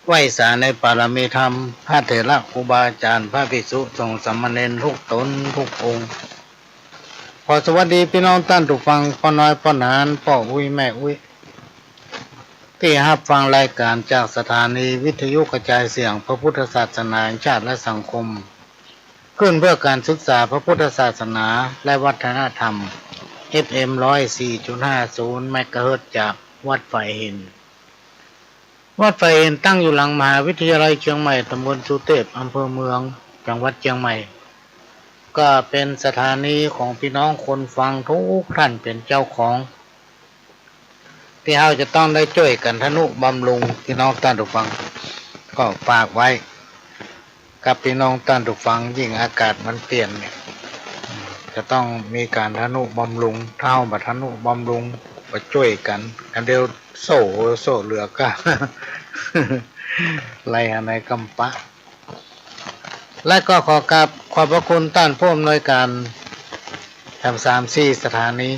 ไหว้สาในปารมีธรรมพระเถระครูบาอาจารย์พระภิกษุสงฆ์สามเณรทุกตนทุกองค์ขอสวัสดีพี่น้องท่านทุกฟังพ่อน้อยพ่อหนานพ่ออุ้ยแม่อุ้ยที่รับฟังรายการจากสถานีวิทยุกระจายเสียงพระพุทธศาสนาแห่งชาติและสังคมขึ้นเพื่อการศึกษาพระพุทธศาสนาและวัฒนธรรม FM 104.50 เมกะเฮิรตซ์จากวัดไฟหินวัดไฟหินตั้งอยู่หลังมหาวิทยาลัยเชียงใหม่ตำบลสุเทพอำเภอเมืองจังหวัดเชียงใหม่ก็เป็นสถานีของพี่น้องคนฟังทุกท่านเป็นเจ้าของที่เราจะต้องได้ช่วยกันทนุบำรุงพี่น้องท่านทุกฟังก็ฝากไว้กับพี่น้องท่านทุกฟังยิ่งอากาศมันเปลี่ยนเนี่ยจะต้องมีการทนุบำรุงเท่าบัดทนุบำรุงมาช่วยกันอันเดียวโซ่เหลือก็ ไล่ในกำปะและก็ขอกราบขอบพระคุณท่านผู้อำนวยการทำ3-4 สถานี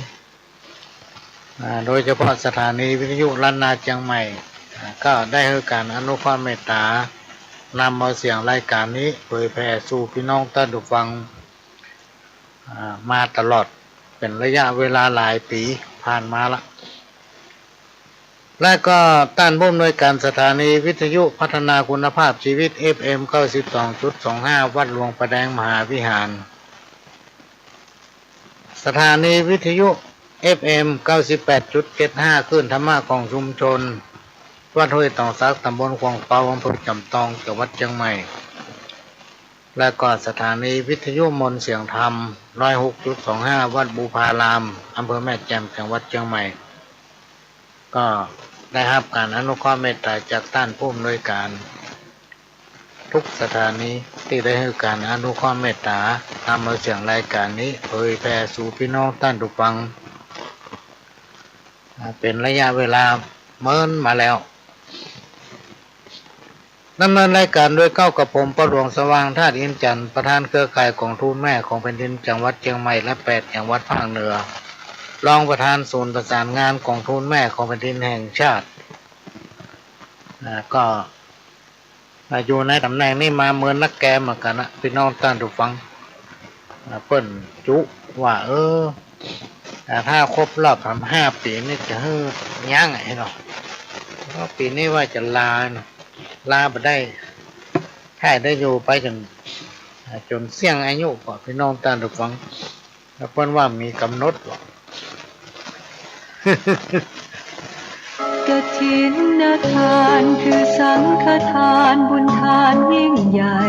โดยเฉพาะสถานีวิทยุล้านนาเชียงใหม่ก็ได้ให้การอนุเคราะห์เมตตานำเอาเสียงรายการนี้เผยแผ่สู่พี่น้องท่านผู้ฟังมาตลอดเป็นระยะเวลาหลายปีผ่านมาละและก็ท่านผู้อำนวยการสถานีวิทยุพัฒนาคุณภาพชีวิต FM 92.25 วัดหลวงประแดงมหาวิหารสถานีวิทยุ FM 98.75 คลื่นธรรมะของชุมชนวัดห้วยตองซักตำบลคลองเปาอำเภอจำตองจังหวัดเชียงใหม่และก็สถานีวิทยุมนต์เสียงธรรม 106.25 วัดบูพารามอำเภอแม่แจ่มจังหวัดเชียงใหม่ก็ได้รับการอนุเคราะห์เมตตาจากท่านผู้อำนวยการทุกสถานีที่ได้ให้การอนุเคราะห์เมตตานำเอาเสียงรายการนี้เผยแผ่สู่พี่น้องท่านผู้ฟังเป็นระยะเวลาเมินมาแล้วดำเนินรายการโดยเก้ากับผมประหลวงสว่างธาตุอินจันทร์ประธานเครือข่ายของทูตแม่ของแผ่นดินจังหวัดเชียงใหม่และ8จังหวัดภาคเหนือรองประธานศูนย์ประสานงานของทูตแม่ของแผ่นดินแห่งชาติก็อยู่ในตำแหน่งนี้มาเหมือนนักแกมเหมือนกันนะพี่น้องท่านผู้ฟังเปิ้นจุว่าถ้าครบรอบ5 ปีนี่จะให้ย่างไงเนาะเพราะปีนี้ว่าจะลาไปได้แค่ได้อยู่ไปจนเสี่ยงอายุกว่าพี่น้องท่านผู้ฟังแล้วเพิ่นว่ามีกำหนดกฐินทานคือสังฆทานบุญทานยิ่งใหญ่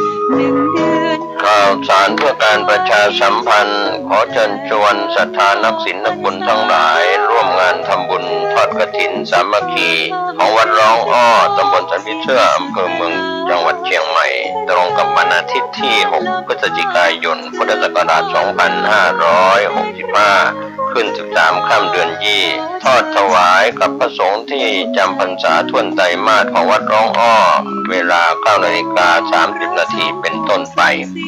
1 เดือนข่าวสารเพื่อการประชาสัมพันธ์ขอเชิญชวนศรัทธานักศีลนักบุญทั้งหลายร่วมงานทำบุญทอดกฐินสามัคคีของวัดร้องอ้อตำบลสันพิเชื่ออำเภอเมืองจังหวัดเชียงใหม่ตรงกับวันอาทิตย์ที่6 พฤศจิกายนพุทธศักราช2565ขึ้น13 ค่ำเดือนยี่ทอดถวายกับพระสงฆ์ที่จำพรรษาท่วนไตรมาสของวัดร้องอ้อเวลา 9:30 นาทีเป็นต้นไป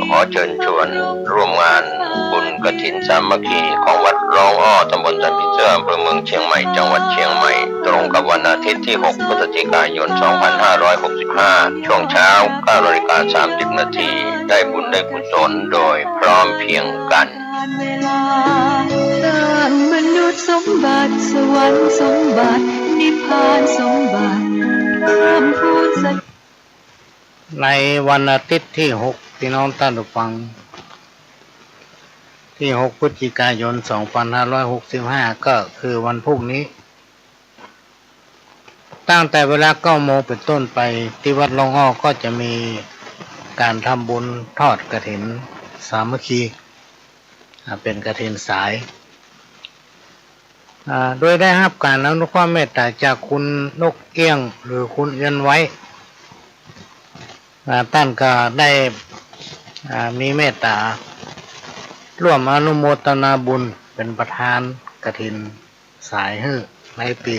ขอเชิญชวนร่วมงานบุญกฐินสามัคคีของวัดร้องอ้อตำบลสันพิเชื่ออำเภอเมืองเชียงใหม่จังหวัดเชียงใหม่ตรงกับวันอาทิตย์ที่6 พฤศจิกายน 2565ช่วงเช้า 9:30 นาทีได้บุญได้กุศลโดยพร้อมเพรียงกันเวลาสร้างมนุษย์สมบัติสวรรค์สมบัตินิพพานสม ในวันอาทิตย์ที่6พี่น้องท่านผู้ฟังที่6พฤศจิกายน2565ก็คือวันพรุ่งนี้ตั้งแต่เวลา9 โมงเป็นต้นไปที่วัดหลวงอ้อก็จะมีการทำบุญทอดกฐินสามัคคีเป็นกฐินสายโดยได้รับการอนุเคราะห์เมตตาจากคุณนกเอี้ยงหรือคุณเอื้อนไว้ท่านก็ได้มีเมตตาร่วมอนุโมทนาบุญเป็นประธานกฐินสายฮื้อในปี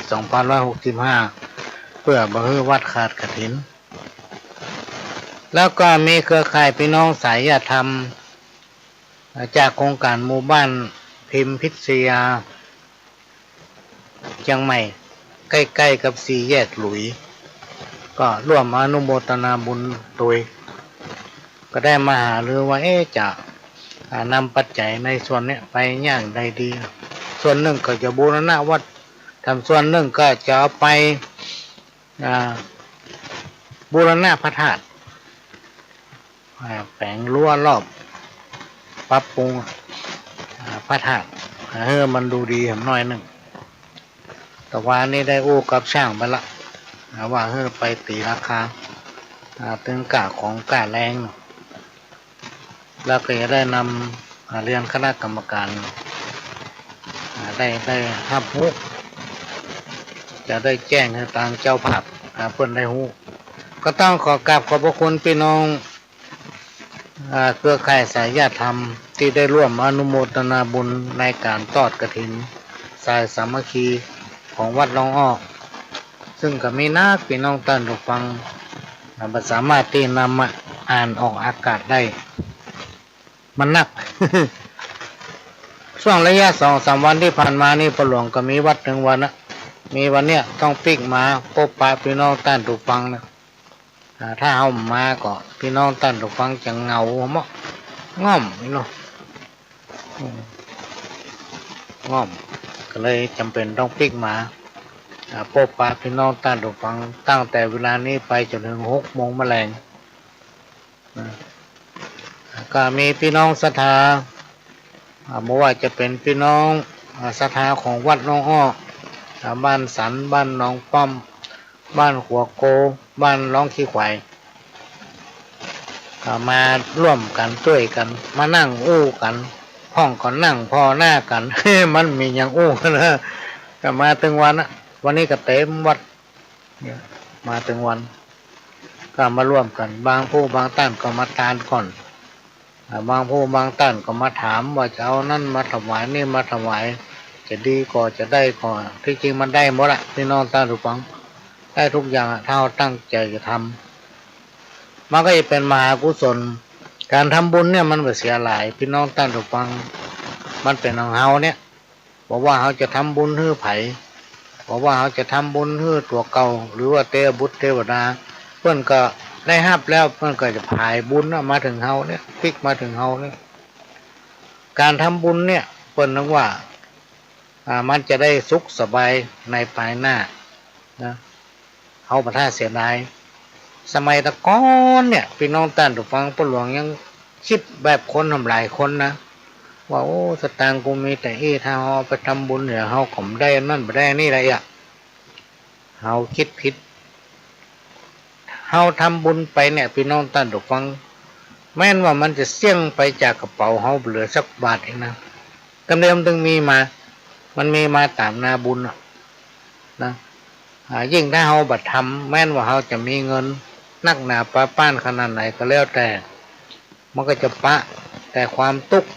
2565เพื่อบ่ให้วัดขาดกฐินแล้วก็มีเครือข่ายพี่น้องสายญาติธรรมจากโครงการหมู่บ้านพิมพิทยาเชียงใหม่ใกล้ๆกับสี่แยกหลุยก็ร่วมอนุโมทนาบุญโดยก็ได้มาหารือว่าจะนำปัจจัยในส่วนนี้ไปอย่างใดดีส่วนหนึ่งก็จะบูรณะวัดทำส่วนหนึ่งก็จะเอาไปบูรณะพระธาตุแปลงรั้วรอบปรับปรุงพระธาตุให้มันดูดีหน่อยหนึ่งแต่ว่านี่ได้อู้กับช่างไปละว่าไปตีราคาตึงกะของกะแรงแล้วก็จะได้นำเรียนคณะกรรมการได้รับรู้จะได้แจ้งให้ทางเจ้าภาพเพื่อนได้รู้ก็ต้องขอกราบขอบพระคุณพี่น้องเครือข่ายสายญาติธรรมที่ได้ร่วมอนุโมทนาบุญในการทอดกฐินสายสามัคคีของวัดหลวงอ้อซึ่งก็มีนักพี่น้องท่านผู้ฟังสามารถที่นำมาอ่านออกอากาศได้มันนัก ช่วงระยะ2-3 วันที่ผ่านมานี่พระหลวงก็มีวัดถึงวันนะมีวันเนี้ยต้องปิกมาพบปะพี่น้องท่านผู้ฟังนะถ้าเอามาก็พี่น้องท่านผู้ฟังจะเหงาเมาะง่อมนี่เนาะง่อมก็เลยจำเป็นต้องปิกมาพบปะพี่น้องท่านผู้ฟังตั้งแต่เวลานี้ไปจนถึง6 โมงแมลงก็มีพี่น้องศรัทธาไม่ว่าจะเป็นพี่น้องศรัทธาของวัดหลวงอ้อบ้านสันบ้านหนองป้อมบ้านหัวโกบ้านร้องขี้ควายมาร่วมกันช่วยกันมานั่งอู้กันห้องก็นั่งพอหน้ากัน มันมีอย่างอู้นะก็มาถึงวันนี้ก็เต็มวัดมาถึงวันก็มาร่วมกันบางผู้บางท่านก็มาทานก่อนบางผู้บางท่านก็มาถามว่าจะเอานั่นมาถวายนี่มาถวายจะดีก่อจะได้ก่อที่จริงมันได้หมดละพี่น้องท่านผู้ฟังได้ทุกอย่างถ้าเราตั้งใจจะทำมันก็จะเป็นมหากุศลการทำบุญเนี่ยมันไม่เสียหลายพี่น้องท่านผู้ฟังมันเป็นของเฮาเนี่ยบอกว่าเขาจะทำบุญให้ไผบอกว่าเขาจะทำบุญให้ตัวเก่าหรือว่าเทวบุตรเทวดาเพื่อนก็ได้ฮับแล้วเพื่อนก็จะผายบุญมาถึงเฮาเนี่ยพลิกมาถึงเฮาเนี่ยการทำบุญเนี่ยเพื่อนนึกว่ามันจะได้สุขสบายในภายหน้านะเขาประท่าเสียดายสมัยตะก้อนเนี่ยพี่น้องท่านผู้ฟังพระหลวงยังคิดแบบคนทำหลายคนนะว่าโอ้สตางค์กูมีแต่ถ้าเขาไปทำบุญเนี่ยเขาก็ไม่ได้นั่นไม่ได้นี่อะไรอ่ะเขาคิดผิดเขาทำบุญไปเนี่ยพี่น้องท่านผู้ฟังแม้นว่ามันจะเสี่ยงไปจากกระเป๋าเขาเหลือสักบาทเองนะกำเนิดถึงมีมามันมีมาตามนาบุญนะยิ่งถ้าเขาบัตรทำแม้นว่าเขาจะมีเงินนักหนาป้าป้านขนาดไหนก็แล้วแต่มันก็จะปะแต่ความทุกข์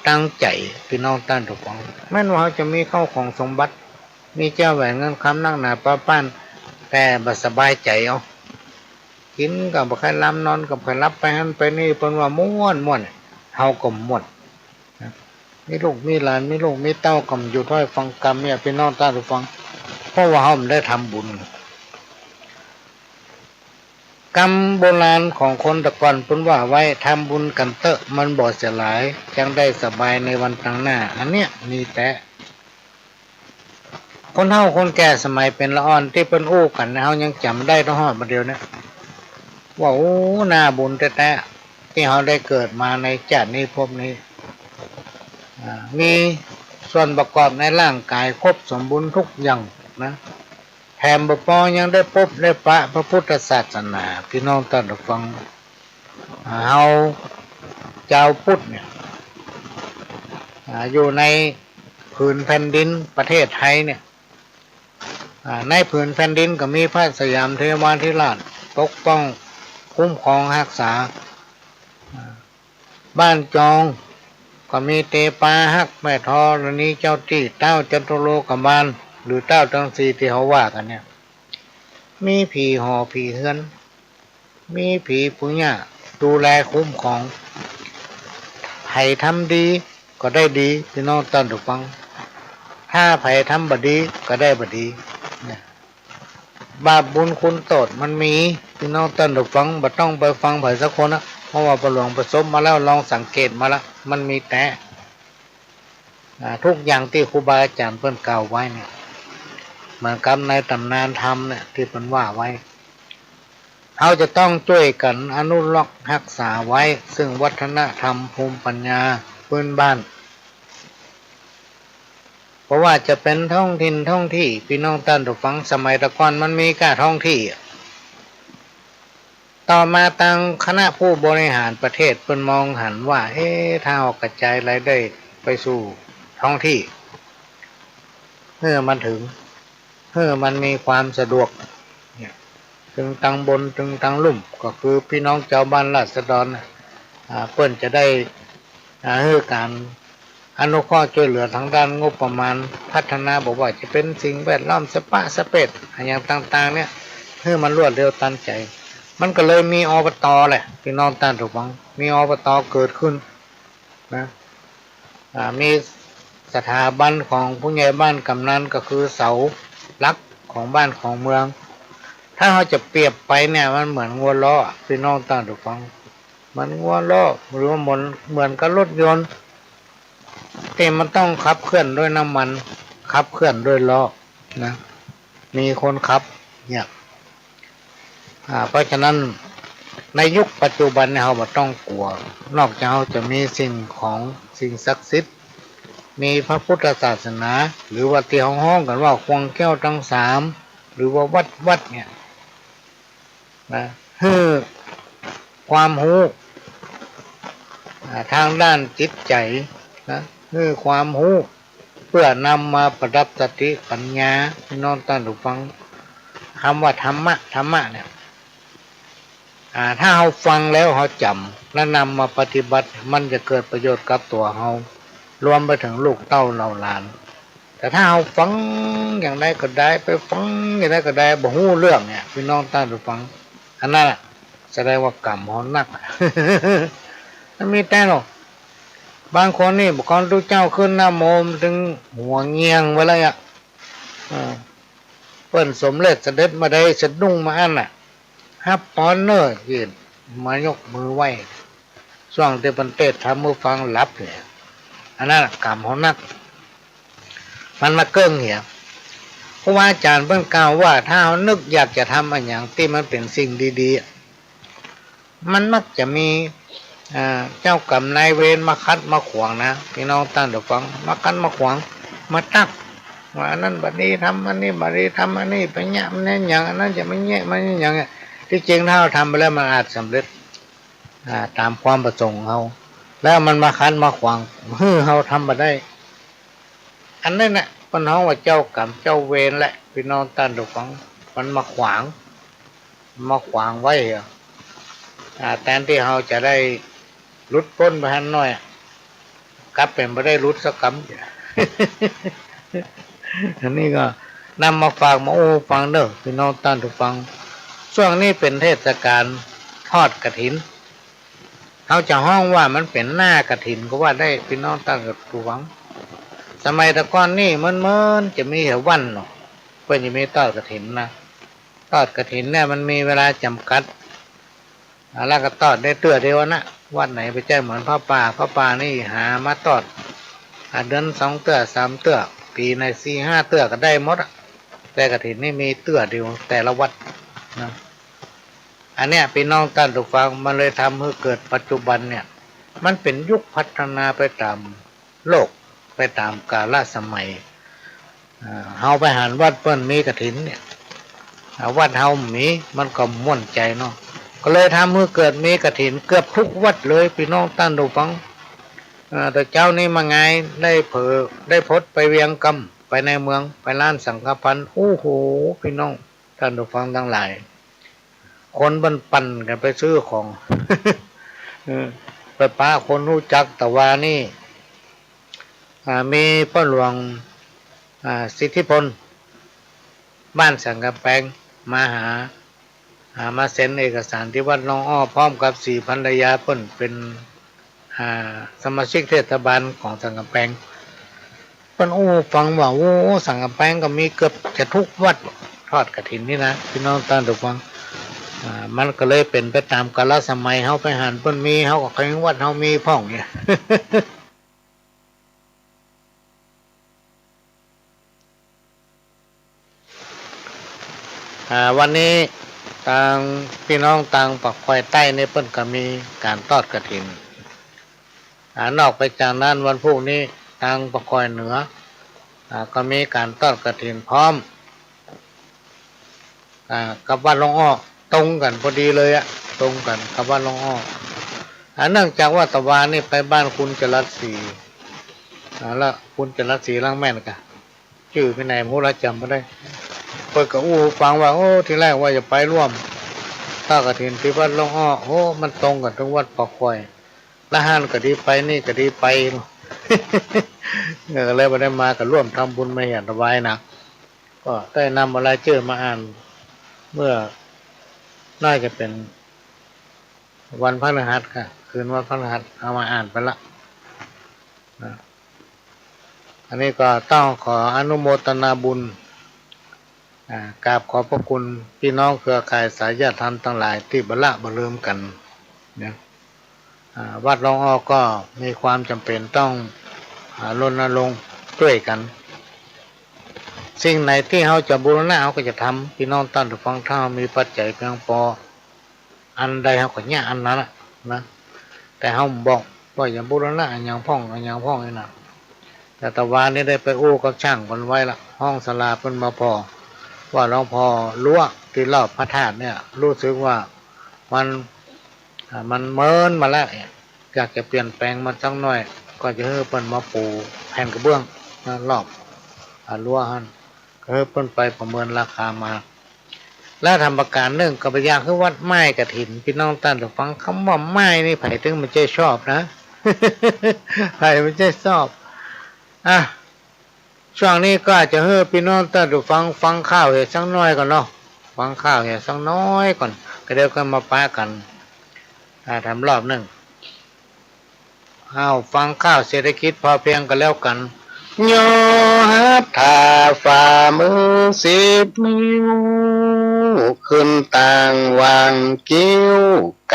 ทางใจพี่น้องท่านทุกคนแม้นว่าเขาจะมีเข้าของสมบัติมีเจ้าแหวนเงินคำนักหนาป้าป้านแต่บัสบายใจเอากินกับใครล้ำนอนกับใครรับไปหันไปนี่เป็นว่าม้วนเฮาก็ม้วนมีลูกมีหลานมีลูกมีเต้ากำอยู่ถ้อยฟังกรรมเนี่ยพี่น้องท่านผู้ฟังเพราะว่าเขาได้ทำบุญกรรมโบราณของคนตะก่อนพูดว่าไว้ทำบุญกันเตอะมันบ่เสียหลายจังได้สบายในวันข้างหน้าอันเนี้ยมีแต่ คนเฒ่าคนแก่สมัยเป็นละอ่อนที่เป็นอู้กันเฮายังจำได้ต้องฮอดมาเดียวเนี่ยว่าโอ้หน้าบุญแท้ๆที่เฮาได้เกิดมาในชาตินี้ภพนี้มีส่วนประกอบในร่างกายครบสมบูรณ์ทุกอย่างนะแถมบ่พอยังได้พบได้ปะพระพุทธศาสนาพี่น้องท่านผู้ฟังเฮาชาวพุทธเนี่ยอยู่ในผืนแผ่นดินประเทศไทยเนี่ยในผืนแผ่นดินก็มีพระสยามเทวาธิราชปกป้องคุ้มครองรักษาบ้านจองก็มีเตปาฮักแม่ธรณีเจ้าที่เต้าจตุโลกบาลหรือเต้าทั้งสี่ที่เขาว่ากันเนี่ยมีผีหอผีเฮือนมีผีปุญญาดูแลคุ้มครองไผ่ทำดีก็ได้ดีพี่น้องท่านผู้ฟังถ้าไผ่ทำบดีก็ได้บดีบาปบุญคุณโทษมันมีพี่น้องท่านผู้ฟังบ่ต้องไปฟังไผ่สักคนนะเพราะว่าประหลวงประสบมาแล้วลองสังเกตมาแล้วมันมีแต่ทุกอย่างที่ครูบาอาจารย์เพิ่นกล่าวไว้เนี่ยเหมือนกับในตำนานธรรมเนี่ยที่เพิ่นว่าไว้เราจะต้องช่วยกันอนุรักษ์รักษาไว้ซึ่งวัฒนธรรมภูมิปัญญาพื้นบ้านเพราะว่าจะเป็นท้องถิ่นท้องที่พี่น้องท่านผู้ฟังสมัยตะก่อนมันมีการท้องที่ต่อมาทางคณะผู้บริหารประเทศเพิ่นมองหันว่าถ้าออกกระจายรายได้ไปสู่ท้องที่เพื่อมันถึงเพื่อมันมีความสะดวกเนี่ยถึงทางบนถึงทางลุ่มก็คือพี่น้องชาวบ้านราษฎรเพิ่นจะได้ให้การอนุเคราะห์ช่วยเหลือทางด้านงบประมาณพัฒนาบอกว่าจะเป็นสิ่งแวดล้อมสปะสเปดอย่างต่างๆเนี่ยเพื่อมันรวดเร็วทันใจมันก็เลยมีอบต.แหละพี่น้องท่านผู้ฟังมีอบต.เกิดขึ้นนะมีสถาบันของผู้ใหญ่บ้านกำนันก็คือเสาหลักของบ้านของเมืองถ้าเราจะเปรียบไปเนี่ยมันเหมือนงัวล้อพี่น้องท่านผู้ฟังมันงัวล้อหรือว่าเหมือนกับรถยนต์แต่มันต้องขับเคลื่อนด้วยน้ำมันขับเคลื่อนด้วยล้อนะมีคนขับเนี่ยเพราะฉะนั้นในยุคปัจจุบันเนี่ยเราไม่ต้องกลัวนอกจากเราจะมีสิ่งศักดิ์สิทธิ์มีพระพุทธศาสนาหรือว่าที่ห้องกันว่าควงแก้วทั้งสามหรือว่าวัดเนี่ยนะคือความรู้ทางด้านจิตใจนะคือความรู้เพื่อนำมาประดับสติปัญญาพี่น้องท่านผู้ฟังคำว่าธรรมะเนี่ยถ้าเราฟังแล้วเราจำและนำมาปฏิบัติมันจะเกิดประโยชน์กับตัวเรารวมไปถึงลูกเต้าเราหลานแต่ถ้าเราฟังอย่างไรก็ได้ไปฟังอย่างไรก็ได้บ่ฮู้เรื่องเนี่ยพี่น้องท่านผู้ฟังอันนั้นแสดงว่ากรรมเราหนักมันมีแต่หรอกบางคนนี่บุคคลทุกเจ้าขึ้นหน้าโมมถึงหัวเงียงไว้เลยเปิ้นสมเด็จเสด็จมาได้สะดุ้งมาอันฮับปอนเนอร์ยืนมายกมือไหว้ช่วงที่เปิ้นเทศน์ทำมือฟังหลับเนี่ยอันนั้นกรรมเขานักมันมาเกิ้งเหี้ยเพราะว่าอาจารย์เพิ่นกล่าวว่าถ้าเรานึกอยากจะทำอะไรอย่างที่มันเป็นสิ่งดีๆมันมักจะมีเจ้ากรรมนายเวรมาคัดมาขวางนะพี่น้องท่านผู้ฟังมาคัดมาขวางมาตักว่าอันนั้นบัดนี้ทำอันนี้บัดนี้ทำอันนี้ไปแย่มันนั่นอย่างอันนั้นจะไม่แย่มันอย่างที่จริงถ้าเราทำไปแล้วมันอาจสำเร็จตามความประสงค์เราแล้วมันมาคัดมาขวางเราทำมาได้อันนั้นน่ะปัญหาว่าเจ้ากรรมเจ้าเวรแหละพี่น้องท่านผู้ฟังมันมาขวางไว้แทนที่เราจะได้ลุดพ้นไปหันหน่อยกลับเป็นไม่ได้ลุดสักคำอันนี้ก็นำมาฝากมาฟังเด้อพี่น้องท่านผู้ฟังช่วงนี้เป็นเทศกาลทอดกฐินเขาจะห้องว่ามันเป็นหน้ากฐินก็ว่าได้พี่น้องท่านผู้ฟังสมัยตะก่อนนี่มันจะมีเหวันเนาะเพื่อนจะมีทอดกฐินนะทอดกฐินเนี่ยมันมีเวลาจำกัดแล้วก็ทอดได้เตื้อเดียวนะวัดไหนไปแจ้งเหมือนพระป่านี่หามาทอดเดือน2 เตื้อ 3 เตื้อ ปีใน4-5เตื้อก็ได้หมดอะแต่กฐินนี่มีเตื้อเดียวแต่ละวัดนะอันเนี้ยพี่น้องท่านผู้ฟังมันเลยทำให้เกิดปัจจุบันเนี่ยมันเป็นยุคพัฒนาไปตามโลกไปตามกาลสมัยเฮาไปหันวัดเปิ้นมีกฐินเนี่ยวัดเฮามีมันก็ม่วนใจเนาะก็เลยทำให้เกิดมีกฐินเกือบทุกวัดเลยพี่น้องท่านผู้ฟังแต่เจ้านี่มาไงได้พดไปเวียงกำไปในเมืองไปร้านสังฆพันธ์โอ้โหพี่น้องท่านผู้ฟังทั้งหลายคนบันปั่นกันไปซื้อของ ไปป้าคนรู้จักแต่ว่านี่มีพ่อหลวงสิทธิพลบ้านสังกะแปงมามาเซ็นเอกสารที่วัดน้องอ้อพร้อมกับ4ภรรยาเพิ่นเป็นสมาชิกเทศบาลของสังกะแปงเพิ่นฟังว่าโอ้สังกะแปงก็มีเกือบจะทุกวัดทอดกฐินนี่นะพี่น้องท่านผู้ฟังมันก็เลยเป็นไปตามกาลสมัยเฮาไปหันเพิ่นมีเฮาก็แข่งวัดเฮามีพ่องเนี่ย วันนี้ทางพี่น้องทางปักควายใต้เนี่ยเพิ่นก็มีการทอดกฐินนอกไปจากนั้นวันพรุ่งนี้ทางปักควายเหนือก็มีการทอดกฐินพร้อมกับวัดหลวงอ้อตรงกันพอดีเลยอะตรงกันกับวัดหลวงอ้อเนื่องจากว่าตะวันนี่ไปบ้านคุณจรัสศรีแล้วคุณจรัสศรีล่างแม่นกะชื่อพี่นายมูระจำไม่ได้เปิดกับฟังว่าโอ้ทีแรกว่าจะไปร่วมถ้ากฐินที่วัดหลวงอ้อโอ้มันตรงกันทั้งวัดปักควายละหันก็ดีไปนี่ก็ดีไป ก็เลยไม่ได้มากับร่วมทำบุญมาเห็นถวายนะก็ได้นำอะไรเจอมาอ่านเมื่อน่าจะเป็นวันพฤหัสค่ะคืนวันพฤหัสเอามาอ่านไปละอันนี้ก็ต้องขออนุโมทนาบุญกราบขอบพระคุณพี่น้องเครือข่ายสายญาติธรรมทั้งหลายที่บละบลืมกันเนี่ยวัดหลวงอ้อก็มีความจำเป็นต้องรณรงค์ช่วยกันสิ่งไหนที่เขาจะบูรณะเขาก็จะทำพี่น้องท่านผู้ฟังถ้ามีปัจจัยเพียงพออันใดเขาก็เนี่ยอันนั้นนะแต่เขาบอกว่าอย่าบูรณะอย่างพ่องอย่างพ่องนี่นะแต่ตะวันนี้ได้ไปกับช่างคนไว้ละห้องศาลาเป็นมาพอว่าหลวงพ่อรั้วที่รอบพระธาตุเนี่ยรู้สึกว่ามันเมินมาแล้วอยากจะเปลี่ยนแปลงมันสักหน่อยก็จะให้เปิ้นมาปูแผ่นกระเบื้องรอบรั้วหันก็ให้เปิ้นไปประเมินราคามาแล้วทำประการหนึ่งกับอย่างคือวัดไม้กฐินพี่น้องท่านผู้ฟังคำว่าไม้นี่ไผ่ถึงมันจะชอบนะ ไผ่มันจะชอบช่วงนี้ก็จะให้พี่น้องท่านผู้ฟังข้าวเหตุสักน้อยก่อนเนาะฟังข้าวเหตุสักน้อยก่อนก็เดี๋ยวก็มาป้ากันทำรอบหนึ่งฟังข้าวเศรษฐกิจพอเพียงกันแล้วกันโยหัตถาฝ่ามือ10 นิ้วขึ้นต่างวางกิ้ว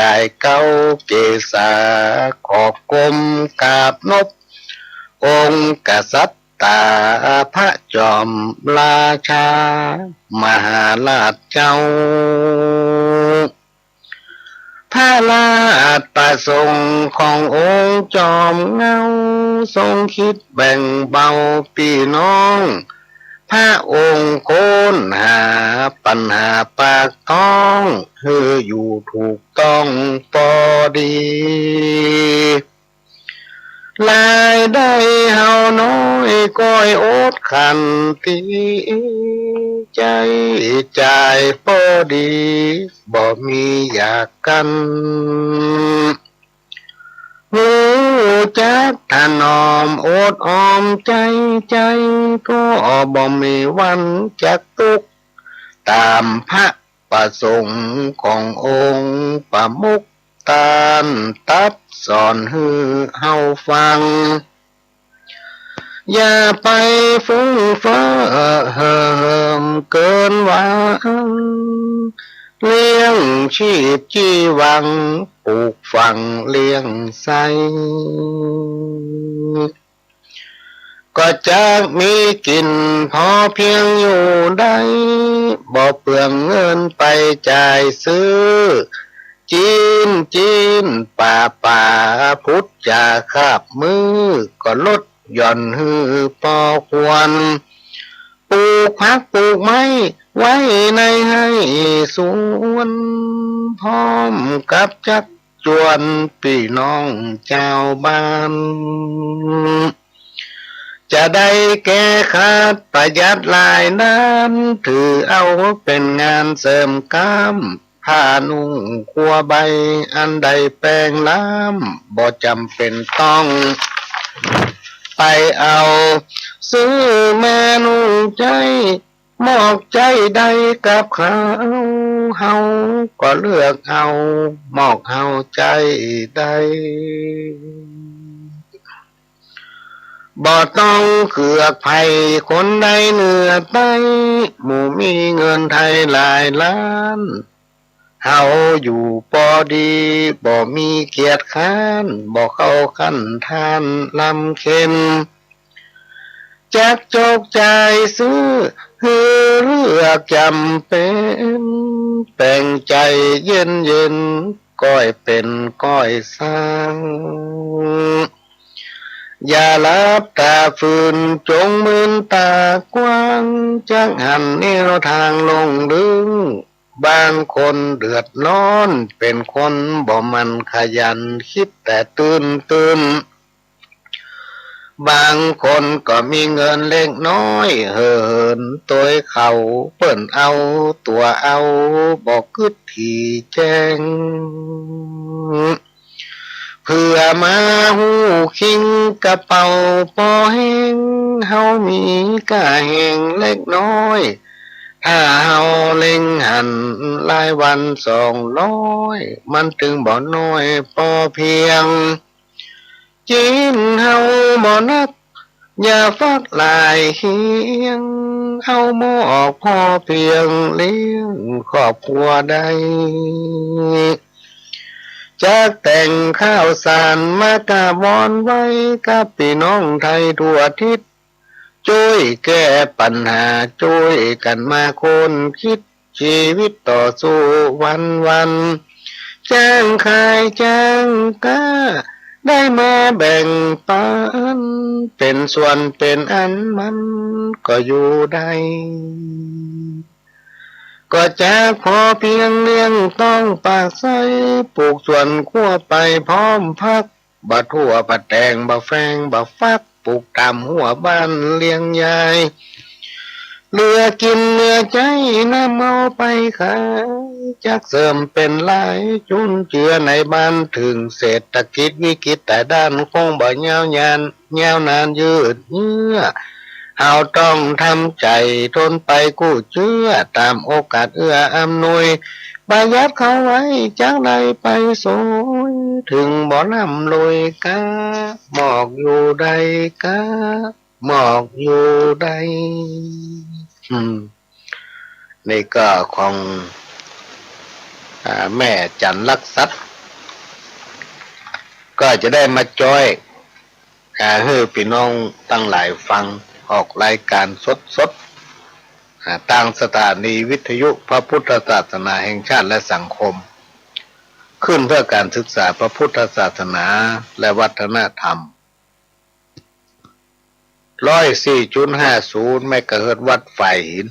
กายเก้าเกษาขอบกลมกาบนบองค์กษัตริย์ตาพระจอมราชามหาราชเจ้าพระราชประสงค์ขององค์จอมเงาทรงคิดแบ่งเบาพี่น้องพระองค์โค้นหาปัญหาปากท้องให้อยู่ถูกต้องพอดีรายได้เฮาน้อยก้อยอดขันตีใจจ่ายพอดีบ่มีอยากกันหูจักถนอมอดออมใจก็บ่มีวันจักทุกข์ตามพระประสงค์ขององค์ประมุขตานตัดสอนให้เฮาฟังอย่าไปฟุ้งเฟ้อเหิมเกินหวังเลี้ยงชีพชีวังปลูกฝังเลี้ยงใส ก็จะมีกินพอเพียงอยู่ได้บ่เปลืองเงินไปจ่ายซื้อจีนป่าพุทธจาคาบมือก็ลดหย่อนหือพอควรปลูกผักปลูกไม้ไว้ในให้สวนพร้อมกับจักจวนพี่น้องเจ้าบ้านจะได้แก้ขาดประหยัดหลายน้ำถือเอาเป็นงานเสริมกล้ามผ้านุ่งคัวใบอันใดแปลงล้ำบ่จำเป็นต้องไปเอาซื้อแม่นุ่งใจมอกใจใดกับเขาเฮาก็เลือกเอามอกเฮาใจใดบ่ต้องเขือกไผ่คนใดเหนือใต้หมู่มีเงินไทยหลายล้านเฮาอยู่ปอดีบ่มีเกียรติค้านบ่เข้าขั้นทานลำเค็มจักจกใจซื้อฮือเลือกจำเป็นแปลงใจเย็นก้อยเป็นก้อยสร้างอย่าลับตาฝืนจงมืนตากว้างจักหันนิ้วทางลงลึงบางคนเดือดร้อนเป็นคนบ่มันขยันคิดแต่ตื่นบางคนก็มีเงินเล็กน้อยเหินตัวเขาเปิ้นเอาตัวเอาบอกกึดที่แจ้งเพื่อมาหูคิงกระเป๋าพอแห้งเฮามีกะแห้งเล็กน้อยถ้าเฮาเล็งหันรายวัน200มันถึงบ่น้อยพอเพียงจีนเฮาบ่นักอย่าฟักลายเฮียงเฮาหมอกพอเพียงเลี้ยงครอบครัวได้จากแต่งข้าวสารมากะวอนไว้กับพี่น้องไทยทั่วทิศช่วยแก้ปัญหาช่วยกันมาคนคิดชีวิตต่อสู้วันแจ้งขายแจ้งกาได้มาแบ่งปันเป็นส่วนเป็นอันมันก็อยู่ได้ก็จะพอเพียงเลี้ยงต้องปากใสปลูกส่วนขั้วไปพร้อมพักบะทั่วบะแตงบะแฟงบะฟักปลูกตามหัวบ้านเลี้ยงยายเหลือกินเหลือใจน้ำเอาไปขายจักเสริมเป็นหลายจุนเจือในบ้านถึงเศรษฐกิจวิกฤตแต่ด้านคงบ่ยาวนานยืดเยื้อเฮาต้องทำใจทนไปกู้เชื่อตามโอกาสเอื้ออำนวยประหยัดเขาไว้จากใดไปโสยถึงบ่นำลอยกาหมอกอยู่ใดกาหมอกอยู่ใดนี่ก็ของแม่จันลักษัตริย์ก็จะได้มาจอยให้พี่น้องตั้งหลายฟังออกรายการสดต่างสถานีวิทยุพระพุทธศาสนาแห่งชาติและสังคมขึ้นเพื่อการศึกษาพระพุทธศาสนาและวัฒนธรรม104.50 เมกะเฮิรตซ์วัดฝ่ายหิน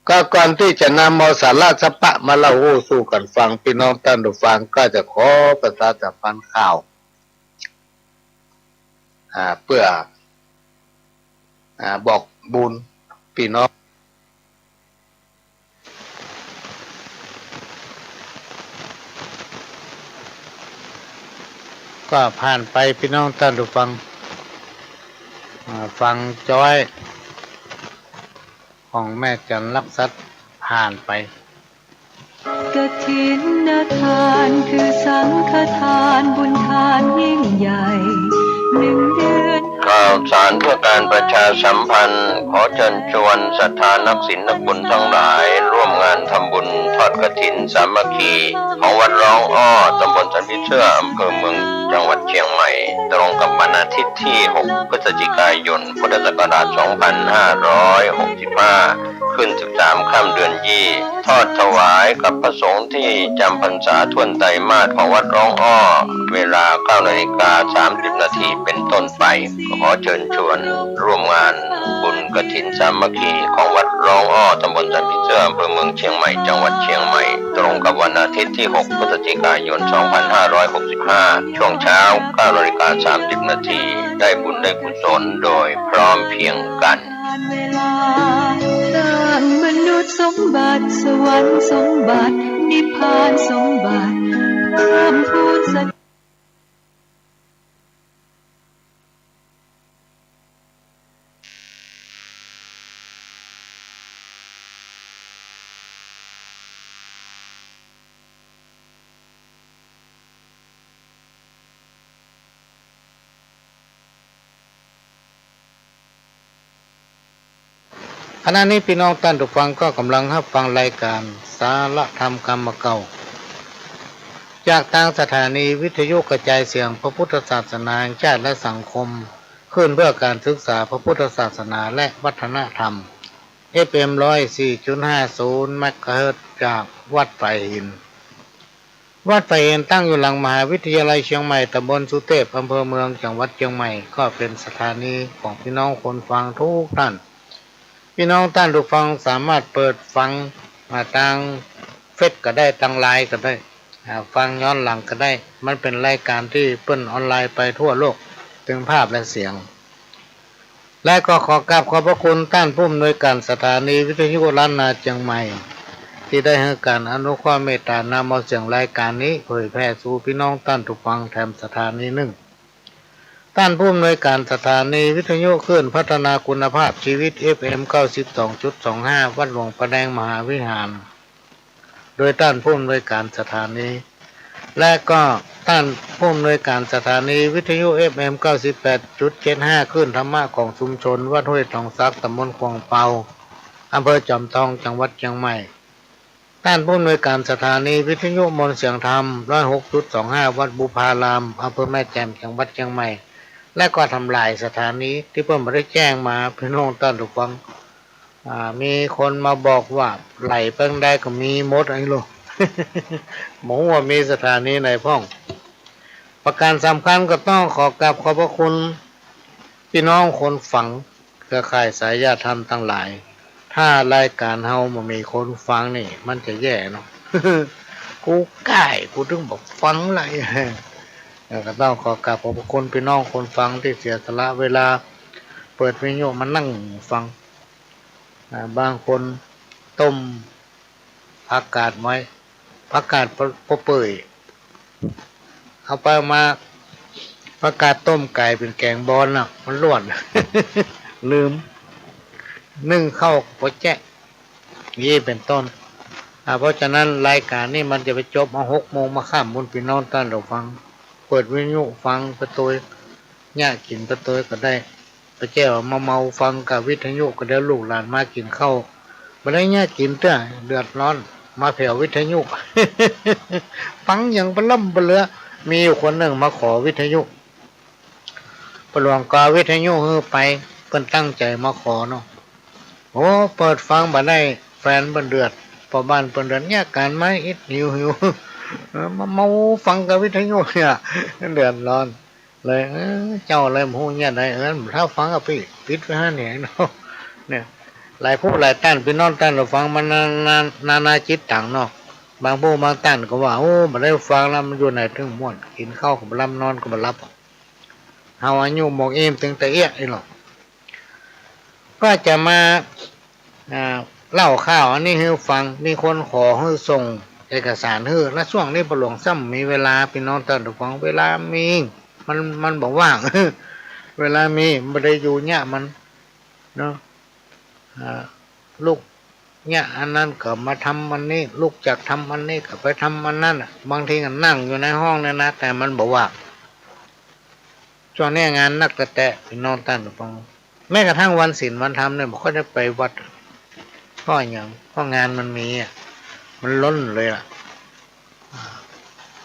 ก็ก่อนที่จะนำเอาสาระสปะมาเล่าสู่กันฟังพี่น้องท่านผู้ฟังก็จะขอประชาสัมพันธ์ข่าวเพื่อบอกบุญพี่น้องก็ผ่านไปพี่น้องท่านผู้ฟังฟังจ้อยของแม่จันลักษัตริย์ผ่านไปกฐินทานคือสังฆทานบุญทานยิ่งใหญ่1 เดือนข่าวสารเพื่อการประชาสัมพันธ์ขอเชิญชวนศรัทธานักศีลนักบุญทั้งหลายร่วมงานทำบุญทอดกฐินสามัคคีของวัดร้องอ้อตำบลสันติเชื่ออำเภอเมือง จังหวัดเชียงใหม่ตรงกับวันอาทิตย์ที่ 6 พฤศจิกายน พุทธศักราช 2565 ขึ้น 13 ค่ำเดือนยี่ทอดถวายกับพระสงฆ์ที่จำพรรษาท่วนไตรมาสของวัดร้องอ้อเวลา 9:30 นาทีเป็นต้นไปขอเชิญชวนร่วมงานบุญกฐินสามัคคีของวัดร้องอ้อตำบลสันติเสื้ออำเภอเมืองเชียงใหม่จังหวัดเชียงใหม่ตรงกับวันอาทิตย์ที่ 6 พฤศจิกายน 2565 ช่วงเช้า 9:30 นาทีได้บุญได้กุศลโดยพร้อมเพรียงกันเวลาสร้างมนุษย์สมบัติสวรรค์สมบัตินิพพานสมบัติเพิ่มพูนสัจขณะนี้พี่น้องท่านผู้ฟังก็กำลังรับฟังรายการสาระธรรมกรรมเก่าจากทางสถานีวิทยุกระจายเสียงพระพุทธศาสนาแห่งชาติและสังคมขึ้นเพื่อการศึกษาพระพุทธศาสนาและวัฒนธรรม FM 104.50 เมกะเฮิรตซ์จากวัดไผ่หินวัดไผ่หินตั้งอยู่หลังมหาวิทยาลัยเชียงใหม่ตำบลสุเทพอำเภอเมืองจังหวัดเชียงใหม่ก็เป็นสถานีของพี่น้องคนฟังทุกท่านพี่น้องท่านผู้ฟังสามารถเปิดฟังมาทางเฟซก็ได้ทางไลน์ก็ได้ฟังย้อนหลังก็ได้มันเป็นรายการที่เปิ้นออนไลน์ไปทั่วโลกถึงภาพและเสียงและก็ขอกราบขอบพระคุณท่านผู้อำนวยการสถานีวิทยุล้านนาเชียงใหม่ที่ได้ให้การอนุเคราะห์เมตตานำเอาเสียงรายการนี้เผยแพร่สู่พี่น้องท่านผู้ฟังแถมสถานีหนึ่งท่านผู้อำนวยการสถานีวิทยุคลื่นพัฒนาคุณภาพชีวิต FM 92.25 วัดหลวงประแดงมหาวิหารโดยท่านผู้อำนวยการสถานีและก็ท่านผู้อำนวยการสถานีวิทยุ FM 98.75 คลื่นธรรมะของชุมชนวัดห้วยทองซักตำบลคลองเปาอำเภอจอมทองจังหวัดเชียงใหม่ท่านผู้อำนวยการสถานีวิทยุมนต์เสียงธรรม 106.25 วัดบุพารามอำเภอแม่แจ่มจังหวัดเชียงใหม่และก็ทำลายสถานีที่เพิ่มได้แจ้งมาพี่น้องท่านผู้ฟังมีคนมาบอกว่าไหลเพิ่งได้ก็มีมดไอ้ลูก หมอว่ามีสถานีไหนพ้องประการสำคัญก็ต้องขอกราบขอบพระคุณพี่น้องคนฟังเครือข่ายสายญาติธรรมทั้งหลายถ้ารายการเฮามันมีคนฟังนี่มันจะแย่เนาะ กูใกล้กูถึงบอกฟังไรก็ต้องขอกราบขอบพระคุณพี่น้องคนฟังที่เสียสละเวลาเปิดวิทยุมานั่งฟังบางคนต้มผักกาดไว้ผักกาดเปื่อยเอาไปมาผักกาดต้มไก่เป็นแกงบอลน่ะมันล้วน ลืมนึ่งเข้าโปแจ๊ะยี่เป็นต้นเพราะฉะนั้นรายการนี้มันจะไปจบมา6 โมงมาข้ามบนพี่น้องท่านเราฟังเปิดวิทยุฟังประตูเนี่ยกินประตูก็ได้ไปแจ้วมาเมาฟังกับวิทยุก็ได้ลูกหลานมากินข้าวมาได้เนี่ยกินเต้อเดือดร้อนมาแผ่ววิทยุ ฟังอย่างปล้ำปเลือมีอยู่คนหนึ่งมาขอวิทยุประหลวงกาวิทยุฮือไปเพิ่นตั้งใจมาขอเนาะโอ้เปิดฟังบ่ได้แฟนเพิ่นเดือดพอบ้านเพิ่นเดือดเนี่ยการไม้อิดหิวมาเมาฟังกับวิทยุเนี่ยเดือดร้อนเลยเจ้าเลยหูเนี่ยได้ถ้าฟังกับพี่ปิดไว้ให้เนี่ยเนาะเนี่ยหลายผู้หลายท่านพี่น้องท่านเราฟังมันนาจิตต่างเนาะบางผู้บางท่านก็ว่าโอ้บ่ได้ฟังแล้วมันอยู่ไหนถึงม่วนกินข้าวก็บ่หลับนอนก็บ่หลับเฮาอายุหมอกเอมถึงแต่เอี้ยไอ้หรอกก็จะมาเล่าข่าวอันนี้ให้ฟังมีคนขอให้ส่งเอกสารให้และช่วงนี้ประหลวงซ้ำมีเวลาพี่น้องท่านผู้ฟังเวลามีมันบอกว่าง เวลามีไม่ได้อยู่เนี่ยมันเนาะลูกเนี่ยอันนั้นก็มาทำมันนี้ลูกจากทำมันนี้ก็ไปทำมันนั่นบางทีก็นั่งอยู่ในห้องเนี่ยนะแต่มันบอกว่าช่วงนี้งานนักแต่พี่น้องท่านผู้ฟังแม้กระทั่งวันศีลวันธรรมเนี่ยบอกเขาจะไปวัดเพราะอย่างเพราะงานมันมีมันล้นเลยล่ะ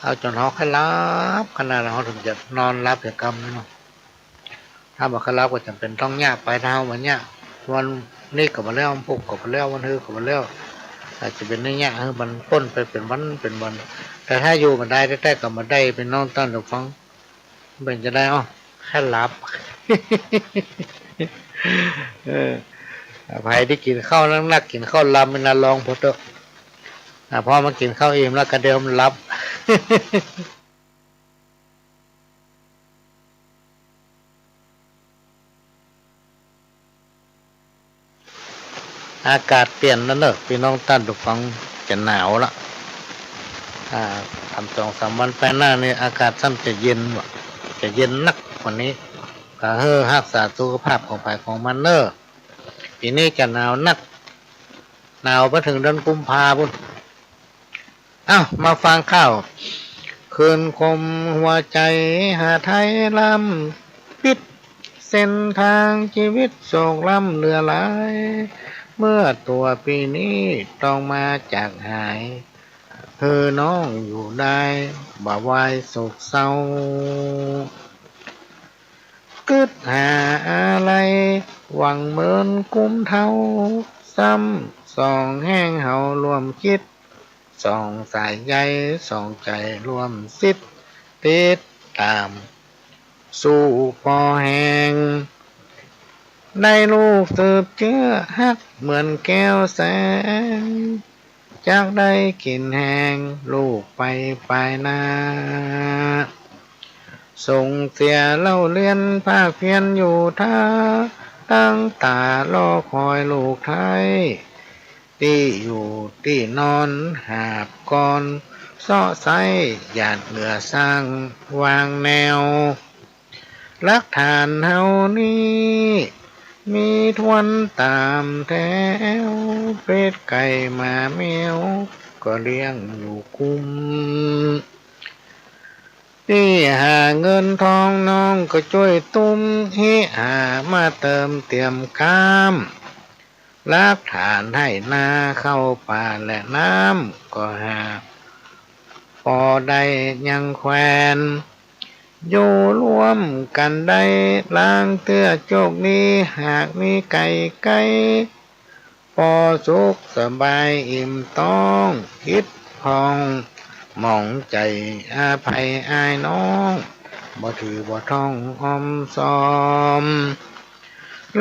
เอาจนเขาแค่รับขนาดเขาถึงจะนอนรับอย่างกำเนาะถ้าบอกเขารับก็จำเป็นต้องยากไปเท่าวันเนี้ยวันนี้ก็มาแล้ววันพุกก็มาแล้ววันฮือก็มาแล้วอาจจะเป็นเนี้ยมันต้นไปเป็นวันแต่ถ้าอยู่มันได้แต่ก็มาได้เป็นน้องต้นกับฟังเป็นจะได้อ๋อแค่รับ เออใครที่กินข้าวนักกินข้าวลำเป็นนาลองพอเถอะพอมากินข้าวอิ่มแล้วก็เดิมรับ อากาศเปลี่ยนแล้วเนอะพี่น้องท่านทุกฟังจะหนาวละทำ2-3 วันไปหน้านี่อากาศซ้ำจะเย็นว่ะจะเย็นนักกว่านี้ก็รักษาสุขภาพของฝ่ายของมันเนอะปีนี้จะหนาวนักหนาวไปถึงเดือนกุมภาพันธ์มาฟังข้าวคืนคมหัวใจหาไทยลำปิดเส้นทางชีวิตโศกลำเหลือหลายเมื่อตัวปีนี้ต้องมาจากหายน้องอยู่ได้บ่าวายโศกเศร้ากึดหาอะไรหวังเหมือนกุ้มเท่าซ้ำสองแห้งเฮารวมคิดสองสายใยสองใจรวมสิทธิ์ติดตามสู่พอแห้งได้ลูกสืบเชื้อฮักเหมือนแก้วแสงจากได้กินแหงลูกไปปลายนาส่งเสียเล่าเลียนภาคเพียนอยู่ท่าตั้งตารอคอยลูกไทยที่อยู่ที่นอนหาบก่อนซ้อไซหยาดเหลือสร้างวางแนวรักฐานเฮานี้มีทวนตามแถวเป็ดไก่หมาแมวก็เลี้ยงอยู่คุ้มที่หาเงินทองน้องก็ช่วยตุ้มให้หามาเติมเตรียมกามรักฐานให้นาเข้าป่าและน้ำก็หาพอได้ยังแควนอยู่ร่วมกันได้ล้างเตื้อโจกนี้หากมีไก่พอสุขสบายอิ่มต้องคิดพองมองใจอาภัยอายน้องบ่ถือบ่ท่องอมซอม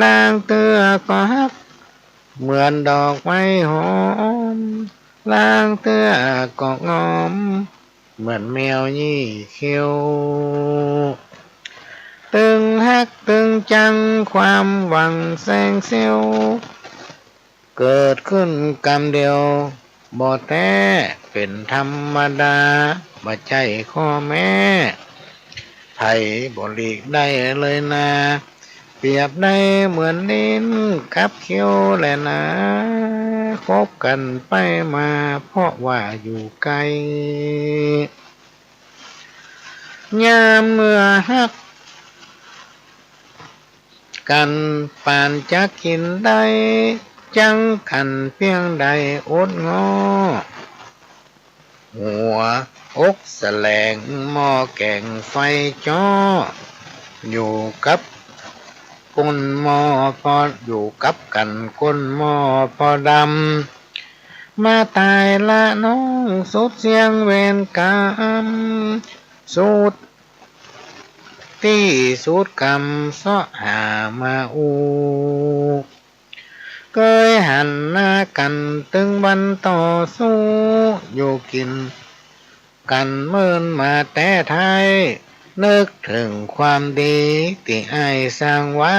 ล้างเตื้อก็ฮักเหมือนดอกไม้หอมล้างเตื้อก็งอมเหมือนแมวยี่เขียวตึงฮักตึงจังความหวังแสงเซลเกิดขึ้นกำเดียวบ่แต่เป็นธรรมดาบ่ใจข้อแม่ไผบ่หลีกได้เลยนะเปรียบได้เหมือนลิ้นกับเขี้ยวแหละนะคบกันไปมาเพราะว่าอยู่ไกลยามเมื่อฮักกันปานจะกินได้จังขันเพียงใดอดงอหัวอกแสลงหม้อแกงไฟจ้ออยู่กับก้นหม้อพออยู่กับกันก้นหม้อพอดำมาตายละน้องสุดเสียงเวรกรรมสุดที่สุดกรรมเสาะหามาเคยหันหน้ากันตึงบันต่อสู้อยู่กินกันเมินมาแต่ไทยนึกถึงความดีที่อ้ายสร้างไว้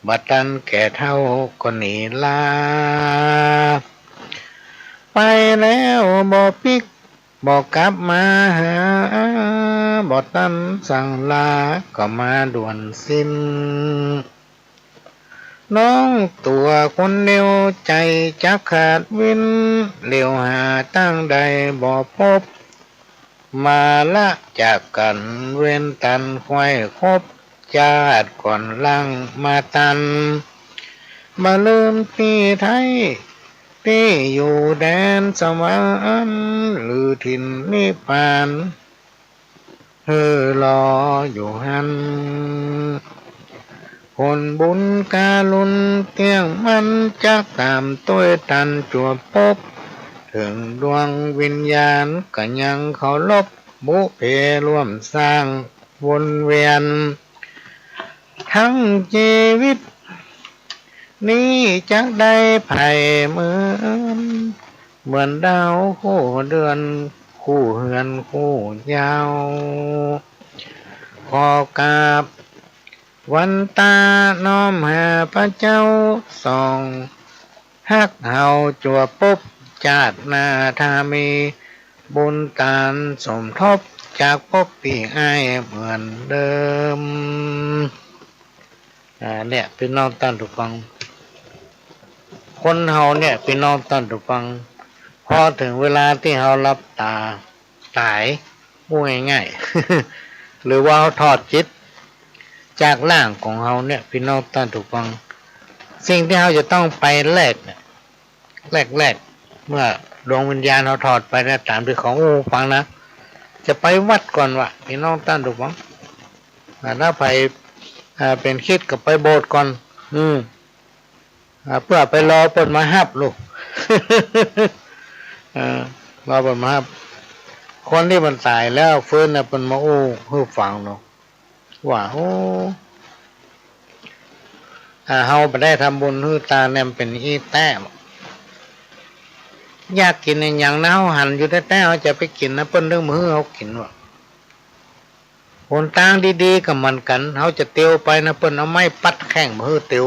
บัดตันแก่เท่าก็หนีลาไปแล้วบ่ปิกบอกกลับมาหาบ่ตันสั่งลาก็มาด่วนสิ้นน้องตัวคนเดียวใจจักขาดวินเหลียวหาตั้งใดบ่พบมาละจากกันเว้นตันควายคบญาติก่อนลังมาตันมาลืมพี่ไทย ที่อยู่แดนสวรรค์หรือถิ่นนิพพานรออยู่หันคนบุญการุณเที่ยงมันจักตามตัวตันจวบพบถึงดวงวิญญาณก็ยังเคารพบุเพร่วมสร้างวนเวียนทั้งชีวิตนี้จักได้ไผ่เหมือนดาวคู่เดือนคู่เฮือนคู่ยาวขอกราบวันตาน้อมหาพระเจ้าส่องฮักเฮาจัวปบจาดนาทามีบุญตานสมทบจากพบปีอ้ายเหมือนเดิมเนี่ยพี่น้องท่านผู้ฟังคนเฮาเนี่ยพี่น้องท่านผู้ฟังพอถึงเวลาที่เฮารับตาตายพูดง่ายๆ หรือว่าเฮาทอดจิตจากร่างของเฮาเนี่ยพี่น้องท่านผู้ฟังสิ่งที่เฮาจะต้องไปแรกเนี่ยแรกเมื่อดวงวิญญาณเฮาถอดไปนะตามที่ของฟังนะจะไปวัดก่อนว่ะพี่น้องท่านผู้ฟังถ้าไปเป็นคริสต์ก็ไปโบสถ์ก่อนเพื่อไปรอเปิดมาฮับลูก รอเปิดมาฮับคนที่มันตายแล้วฟื้นน่ะเปิดมาฮือฟังเนาะว่าเฮาไปได้ทำบุญฮือตาเนี่ยเป็นอีแต้มอยากกินอย่างนั้นเฮาหันอยู่แต่เฮาจะไปกินนะเปิ้นเรื่องมือเฮากินว่ะคนต่างดีๆกับมันกันเฮาจะเตียวไปนะเปิ้นเอาไม้ปัดแข้งมือเตียว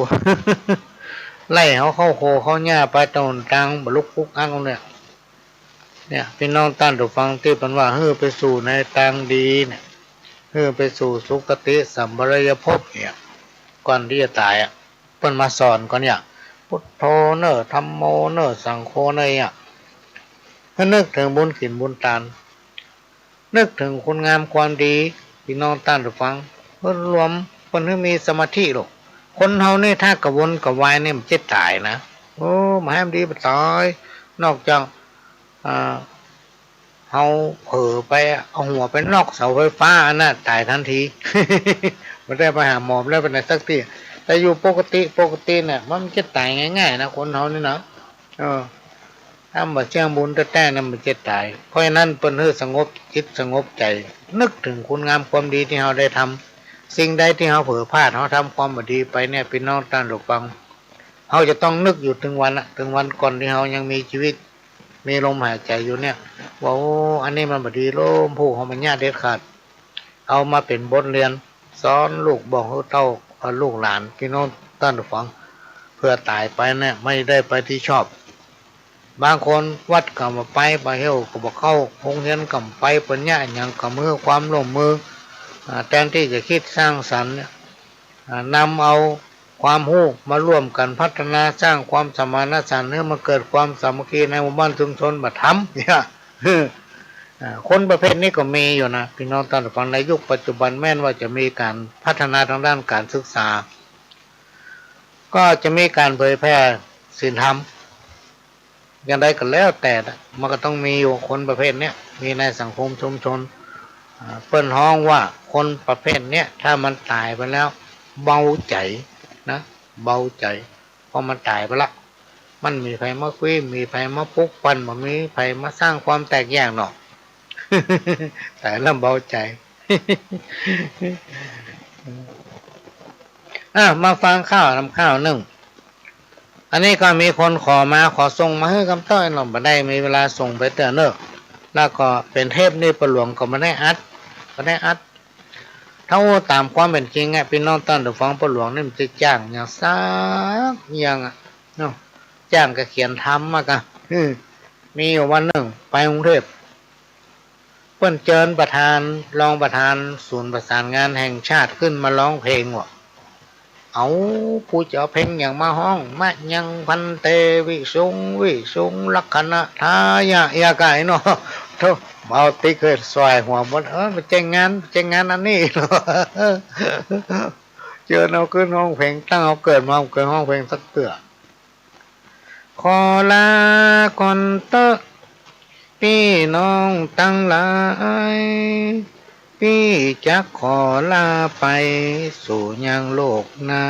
ไล่เฮาเข้าโคเข้าหญ้าไปตรงกลางบลุกปุกอังเนี่ยพี่น้องท่านผู้ฟังที่เพิ่นว่าไปสู่ในทางดีเนี่ยไปสู่สุคติสัมปรายภพเนี่ยก่อนที่จะตายเพิ่นมาสอนก่อนเนี่ยพุทโธเนอธัมโมเนอสังโฆเนยให้นึกถึงบุญขินบุญทานนึกถึงคุณงามความดีพี่น้องท่านผู้ฟังเพิ่นรวมเพิ่นให้มีสมาธิหรอกคนเฮานี่ถ้ากระวนกระวายนี่มันจะตายนะมาให้มันดีไปตายนอกจากเฮาเผลอไปเอาหัวไปนอกเสาไฟฟ้าน่ะตายทันที ไม่ได้ไปหาหมอแล้วเป็นไหนสักทีแต่อยู่ปกติเนี่ยมันจะตายง่ายๆนะคนเฮานี่นะถ้ามาเชื่อบุญแต่ๆนั้นมันจะตายเพราะฉะนั้นเปิ้นให้สงบจิตสงบใจนึกถึงคุณงามความดีที่เฮาได้ทำสิ่งใดที่เฮาเผลอพลาดเฮาทำความบ่ดีไปเนี่ยพี่น้องท่านผู้ฟังเฮาจะต้องนึกอยู่ถึงวันก่อนที่เฮายังมีชีวิตมีลมหายใจอยู่เนี่ยว่าอันนี้มันบ่ดีโลมผู้เฮามันยากเด็ดขาดเอามาเป็นบทเรียนสอนลูกบอกเต้าลูกหลานพี่น้องท่านผู้ฟังเพื่อตายไปเนี่ยไม่ได้ไปที่ชอบบางคนวัดก็มาไปเฮาก็บ่เข้าโรงเรียนก็ไปปัญญาหยังก็มือความร่วมมือแทนที่จะคิดสร้างสรรค์นำเอาความรู้มาร่วมกันพัฒนาสร้างความสมานฉันท์ให้มันเกิดความสามัคคีในหมู่บ้านชุมชนบัดทำเนี่ยคนประเภทนี้ก็มีอยู่นะพี่น้องท่านผู้ฟังในยุคปัจจุบันแม้นว่าจะมีการพัฒนาทางด้านการศึกษาก็จะมีการเผยแพร่ศีลธรรมอย่างใดก็แล้วแต่มันก็ต้องมีอยู่คนประเภทนี้มีในสังคมชุมชนเปิ้นฮ้องว่าคนประเภทนี้ถ้ามันตายไปแล้วเบาใจนะเบาใจเพราะมันตายไปละมันมีไผมาคุยมีไผมาปลุกปั่นบ่มีไผมาสร้างความแตกแยกหรอก แต่ละเบาใจ มาฟังข้าวทำข้าวนึ่งอันนี้ก็มีคนขอส่งมาให้คำต้อยหน่อยบ่ได้มีเวลาส่งไปเตือนเนอะแล้วก็เป็นเทพนี่ประหลวงก็ไม่ได้อัดถ้าตามความเป็นจริงพี่น้องท่านผู้ฟังประหลวงนี่มันจะจ้างอย่างซักอย่างเนาะจ้างก็เขียนทำมากะมีอยู่วันหนึ่งไปกรุงเทพเพิ่นเชิญประธานรองประธานศูนย์ประสานงานแห่งชาติขึ้นมาร้องเพลงว่ะเอาผู้จะเอาเพลงอย่างมาห้องมะยังพันเตวิสุงลักขณะทายะยาไก่เนาะโธ่เอาติ๊กเกิดซอยหัวหมดมันเจ๊งงานอันนี้เนาะเจอเอาขึ้นห้องเพลงตั้งเอาเกิดมาเกิดห้องเพลงสักเตือ ขอลาก่อนเตอะพี่น้องตั้งหลายพี่จะขอลาไปสู่ยังโลกหน้า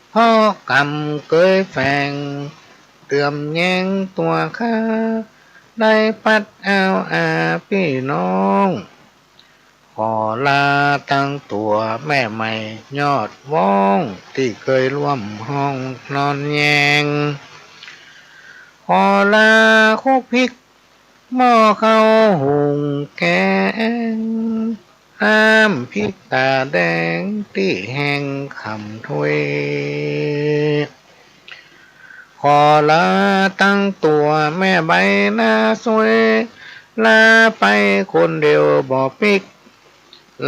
เพราะกรรมเคยแฝงเตือมแย่งตัวข้าได้พัดเอาพี่น้องขอลาตั้งตัวแม่ใหม่ยอดว้องที่เคยร่วมห้องนอนแยงขอลาคุกพริกหม้อข้าวหุงแกงน้ำพริกตาแดงที่แห้งคำถ้วยขอลาตั้งตัวแม่ใบหน้าสวยลาไปคนเดียวบ่ปิก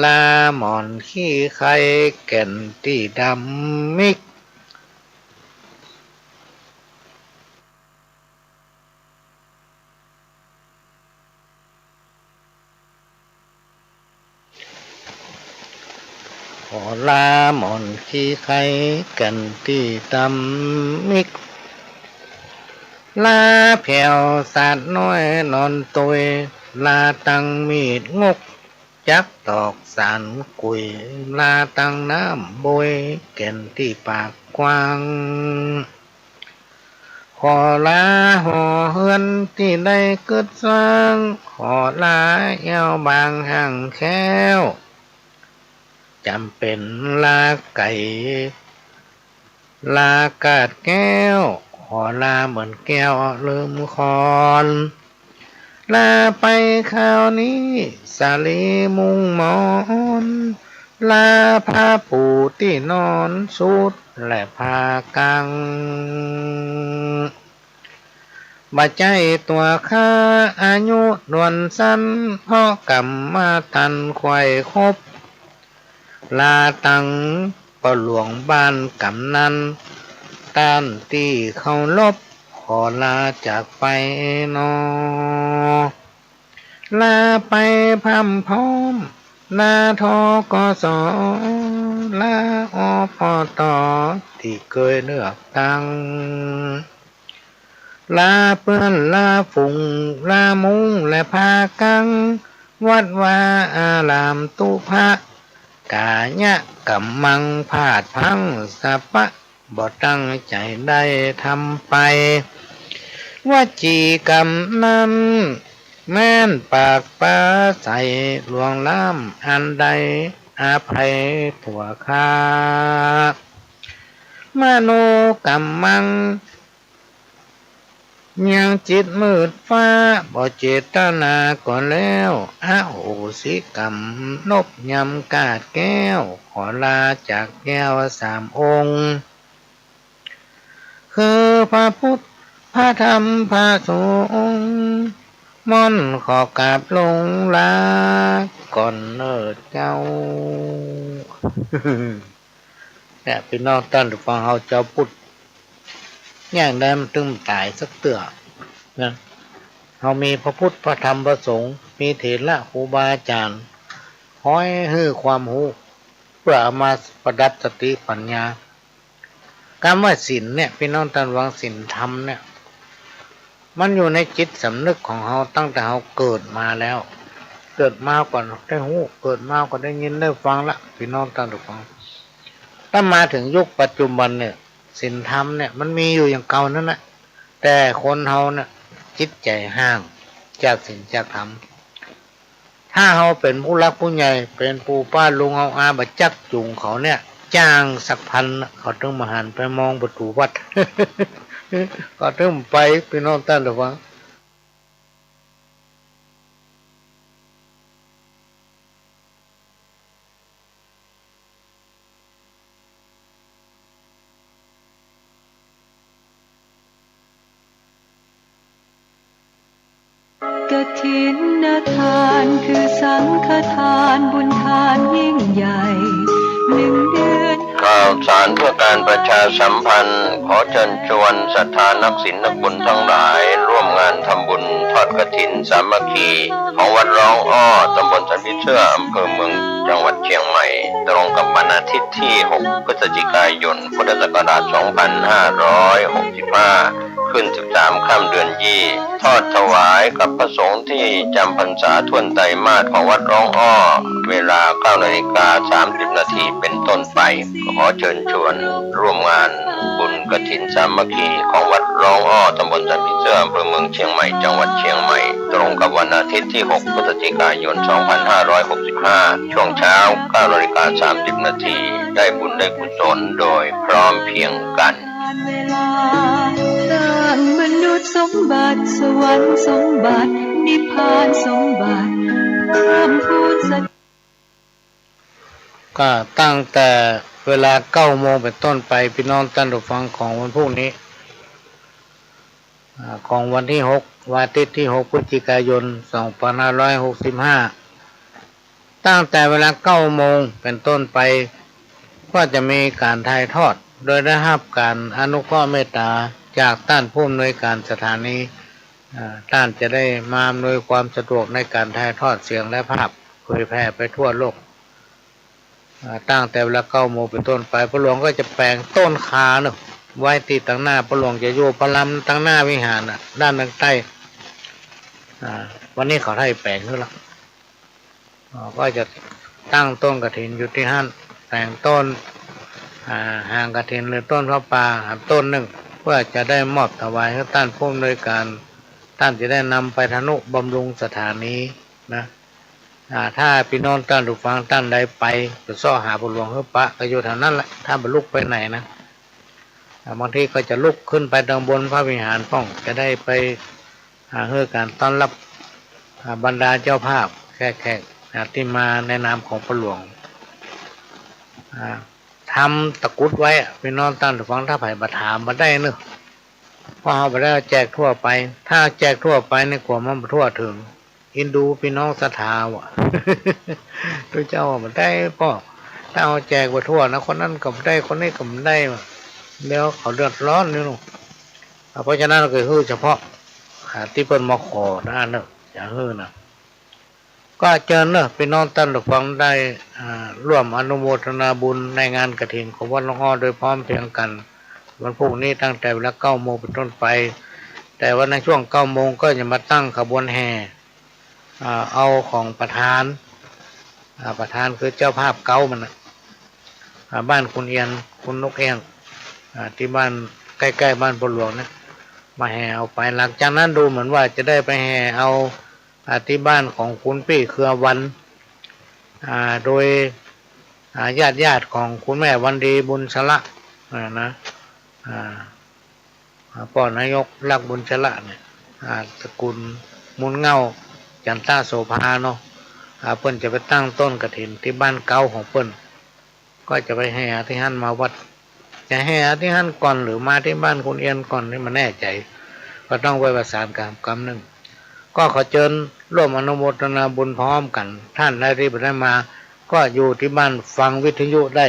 ลาหมอนขี้ไข่แก่นที่ดำมิกขอลาหมอนขี้ไข่แก่นที่ดำมิกลาแผ่วสาดน้อยนอนตุยลาตังมีดงกจักตอกสารกุยลาตังน้ำบวยแก่นที่ปากกว้างขอลาห่อเฮือนที่ได้เกิดสร้างขอลาเย้าบางห่างแค้วจำเป็นลาไก่ลากาดแก้วขอลาเหมือนแก้วลืมคอนลาไปคราวนี้สาลีมุงหมอนลาผ้าปูที่นอนสุดและผ้ากังบาใจตัวข้าอายุนวลสั้นเพราะกรรมมาทันควายครบลาตังปหลวงบ้านกำนันต้านตีเขาลบขอลาจากไปนอลาไปพำพร้อมลาทกสลาอพตที่เคยเลือกตั้งลาเปื้อนลาฝุ่งลามุงและพากังวัดวาอารามตุพระกาญะกัมมังพาดพังสัพพะบ่ตั้งใจได้ทำไปวจีกรรมนั้นแม่นปากปาใส่ลวงล้ำอันใดอาภัยตัวข้ามโนกรรมังยังจิตมืดฟ้าบ่เจตนาก่อนแล้วอโหสิกรรมนบยำกาดแก้วขอลาจากแก้วสามองค์คือพระพุทธพระธรรมพระสงฆ์ม่อนขอกราบลงลาก่อนเนิดเจ้า เนี่ยพี่น้องท่านฟังเฮาเจ้าพุทธย่างได้มันตึงตายสักเตื่อนะเฮามีพระพุทธพระธรรมพระสงฆ์มีเถระครูบาอาจารย์ห้อยฮื้อความรู้เพื่อเอามาประดับสติปัญญาการว่าศีลเนี่ยพี่น้องท่านฟังศีลธรรมเนี่ยมันอยู่ในจิตสำนึกของเฮาตั้งแต่เฮาเกิดมาแล้วเกิดมาก่อนได้หูเกิดมาก็ได้ยินได้ฟังละพี่น้องท่านทุกฟังถ้ามาถึงยุคปัจจุบันเนี่ยศีลธรรมเนี่ยมันมีอยู่อย่างเก่านั่นแหละแต่คนเฮาเนี่ยจิตใจห่างจากศีลจากธรรมถ้าเฮาเป็นผู้รักผู้ใหญ่เป็นปู่ป้าลุงเฮาอาบัดจักจุงเขาเนี่ยจ้างสักพันเขาต้องมาหันไปมองประตูวัด ก็ถึงไปพี่น้องท่านทุกฟังกฐินทานคือสังฆทานบุญทานยิ่งใหญ่1 เดือน ข้า าวสารเพื่อการประชาสัมพันธ์ขอเชิญชวนศรัทธานักศีลนักบุญทั้งหลายร่วมงานทำบุญทอดกฐินสามัคคีของวัดร้องอ้อตำบลสันพิเชื่ออำเภอเมืองจังหวัดเชียงใหม่ตรงกับวันอาทิตย์ที่ 6 พฤศจิกายน พุทธศักราช 2565 ขึ้น 13 ค่ำเดือนยี่ ทอดถวายกับพระสงฆ์ที่จำพรรษาท่วนไตรมาสของวัดร้องอ้อเวลา 9:30 นาทีเป็นต้นไปขอเชิญชวนร่วมงานบุญกฐินสามัคคีของวัดร้องอ้อตำบลสันพิเชื่ออำเภอเมืองเชียงใหม่จังหวัดเชียงใหม่ตรงกับวันอาทิตย์ที่ 6 พฤศจิกายน 2565 ช่วงเช้า 9:30 นาทีได้บุญได้กุศลโดยพร้อมเพรียงกันเวลาสร้างมนุษย์สมบัติสวรรค์สมบัตินิพพานสมบัติเพิ่มพูนสักก็ตั้งแต่เวลา9 โมงเป็นต้นไปพี่น้องท่านผู้ฟังของวันพรุ่งนี้ของวันที่ 6 วันอาทิตย์ที่ 6 พฤศจิกายน 2565 ตั้งแต่เวลา9 โมงเป็นต้นไปก็จะมีการถ่ายทอดโดยได้รับการอนุเคราะห์เมตตาจากท่านผู้อำนวยการสถานีท่านจะได้มาอำนวยความสะดวกในการถ่ายทอดเสียงและภาพเผยแพร่ไปทั่วโลกตั้งแต่เวลา9 โมงเป็นต้นไปพระหลวงก็จะแปลงต้นขาเนาะไว้ที่ตั้งหน้าพระหลวงจะอยู่พระลำตั้งหน้าวิหารด้านทางใต้วันนี้เขาให้แปลงขึ้นแล้วก็จะตั้งต้นกฐินอยู่ที่หั่นแต่งต้นห่างกฐินหรือต้นพระป่าต้นหนึ่งเพื่อจะได้มอบถวายให้ท่านผู้อำนวยการท่านจะได้นำไปทนุบำรุงสถานีนะถ้าพี่น้องท่านผู้ฟังท่านใดไปซ้อหาพระหลวงเฮือปะก็อยู่แถวนั้นแหละถ้าบรรลุไปไหนนะบางทีก็จะลุกขึ้นไปทางบนพระวิหารป้องจะได้ไปเฮือการต้อนรับบรรดาเจ้าภาพแขกที่มาในนามของพระหลวงทำตะกุดไว้พี่น้องท่านผู้ฟังถ้าไผ่บัตรถามมาได้เนอะเพราะเขาไปได้แจกทั่วไปถ้าแจกทั่วไปในกว่ามันทั่วถึงอินดูพี่น้องศรัทธาวะตัวเจ้ามันได้ป่ะถ้าเอาแจกไปทั่วนะคนนั้นก็ได้คนนี้ก็ได้แล้วเขาเดือดร้อนนี่ลูกเพราะฉะนั้นเราเคยฮื้อเฉพาะที่เป็นมาขอนะเนอะอย่าฮื้อนะก็เชิญเนอะพี่น้องท่านผู้ฟังได้ร่วมอนุโมทนาบุญในงานกฐินของวัดหลวงพ่อโดยพร้อมเพรียงกันวันพรุ่งนี้ตั้งแต่เวลา9 โมงเป็นต้นไปแต่ว่าในช่วง9 โมงก็จะมาตั้งขบวนแห่เอาของประธานคือเจ้าภาพเก่ามันนะบ้านคุณเอียนคุณนกเอียงที่บ้านใกล้ๆบ้านพลหลวงนะมาแห่เอาไปหลังจากนั้นดูเหมือนว่าจะได้ไปแห่เอาที่บ้านของคุณพี่เครือวันโดยญาติของคุณแม่วันดีบุญชละนะพ่อนายกรักบุญชละเนี่ยตระกูลมุนเงาจันตาโสภาเนาะเปิ้นจะไปตั้งต้นกฐินที่บ้านเก่าของเปิ้นก็จะไปแห่ที่หั่นมาวัดจะแห่ที่หั่นก่อนหรือมาที่บ้านคุณเอียนก่อนนี่มันแน่ใจก็ต้องไปประสานกรรมหนึ่งก็ขอเชิญร่วมอนุโมทนาบุญพร้อมกันท่านที่ไปได้มาก็อยู่ที่บ้านฟังวิทยุได้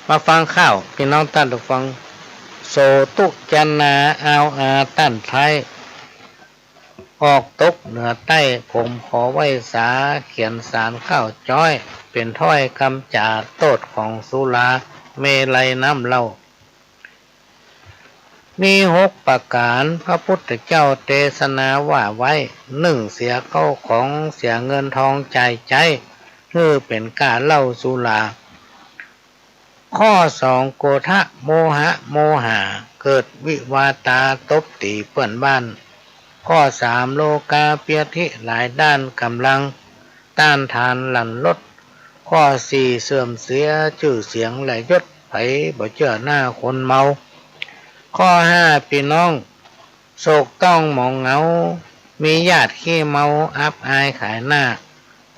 มาฟังข้าวพี่น้องท่านผู้ฟังโสตุจันนาอาวต้านไทยออกตกเหนือใต้ผมขอไว้สาเขียนสารข้าวจ้อยเป็นถ้อยคำจ่าโตดของสุราเมลัยน้ำเหล้ามี6 ประการพระพุทธเจ้าเทศนาว่าไว้1เสียเข้าของเสียเงินทองใจคือเป็นการเล่าสุราข้อ2โกทะโมหะเกิดวิวาตาตบตีเพื่อนบ้านข้อ3โลกาเปียทิหลายด้านกำลังต้านทานหลั่นลดข้อ4เสื่อมเสียชื่อเสียงและยศไผบ่เชื่อหน้าคนเมาข้อ5พี่น้องโศกต้องหมองเหงามีญาติขี้เมาอับอายขายหน้า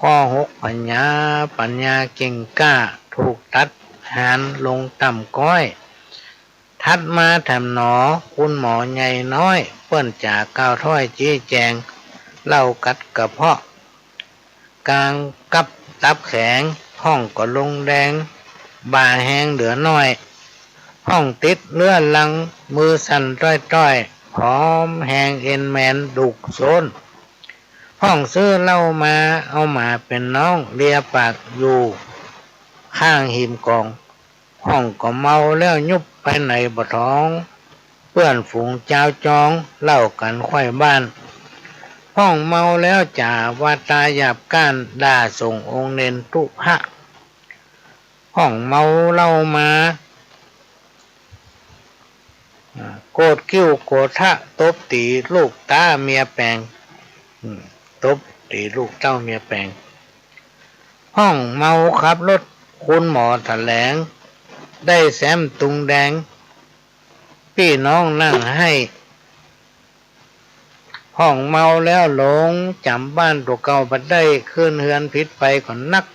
ข้อ6ปัญญาเก่งกล้าถูกตัดหานลงต่ำก้อยทัดมาแถมหนอคุณหมอใหญ่น้อยเปิ้นจากกล่าวถ้อยชี้แจง เหล้ากัดกระเพาะกลางกับตับแข็งห้องก็ลงแดงบ่าแห้งเหลือน้อยห้องติดเลื่อนลังมือสั่นต้อยๆพร้อมแหงเอ็นแมนดุกโซนห้องซื้อเหล้ามาเอามาเป็นน้องเลียปากอยู่ข้างหิมกองห้องก็เมาแล้วยุบไปในบ่ท้องเพื่อนฝูงเจ้าจองเล่ากันไขว้บ้านห้องเมาแล้วจ่าวาตาหยาบก้านด่าส่งองค์เนนตุพะห้องเมาเล่ามาโกดกิ้วโกดทะตบตีลูกตาเมียแปลงตบตีลูกเต้าเมียแปลงห้องเมาขับรถคุณหมอแถลงได้แซมตุงแดงพี่น้องนั่งให้ห้องเมาแล้วหลงจำบ้านตัวเก่าบัดได้ขึ้นเฮือนผิดไปก่อนนัก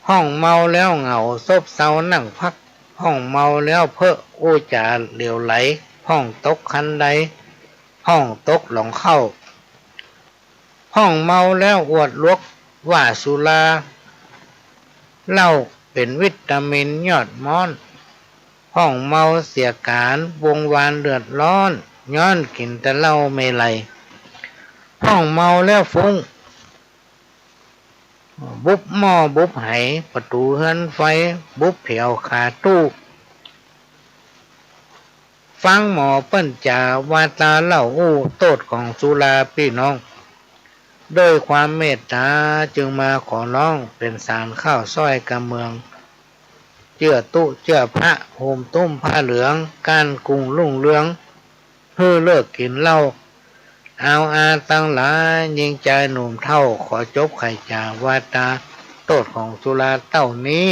ห้องเมาแล้วเหงาซบเซานั่งพักห้องเมาแล้วเพ้ออู้จาเหลวไหลห้องตกคันใดห้องตกหลงเข้าห้องเมาแล้วอวดลวกว่าสุราเหล้าเป็นวิตามินยอดม้อนห้องเมาเสียการวงวานเดือดร้อนย้อนกินแต่เหล้าไม่ไหลห้องเมาแล้วฟุ้งบุบหม้อบุบไหประตูเฮือนไฟบุบเผียวขาตู้ฟังหมอเปิ้นจ่าวาตาเล่าอู้โตดของสุราพี่น้องด้วยความเมตตาจึงมาขอร้องเป็นสารข้าวซ้อยกำเมืองเจื้อตุเจื้อพระโฮมตุ้มผ้าเหลืองก้านกุ้งลุ่งเรืองเพื่อเลิกกินเหล้าเอาอาตั้งหลายยิงใจหนุ่มเท่าขอจบไข่จ่าวาตาโตดของสุราเต้านี้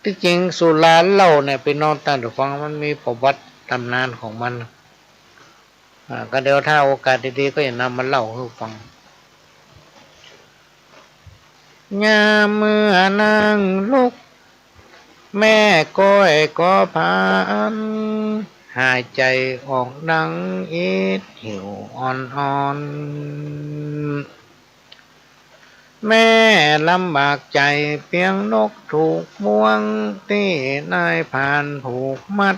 ที่จริงสุราเหล้าเนี่ยไปนอนตามดูฟังมันมีประวัติตำนานของมันก็เดี๋ยวถ้าโอกาสดีๆก็จะนำมาเล่าให้ฟังยามเมื่อนั่งลุกแม่ก้อยก็พันหายใจออกดังอิดหิวอ่อนแม่ลำบากใจเพียงนกถูกบ่วงที่นายผ่านผูกมัด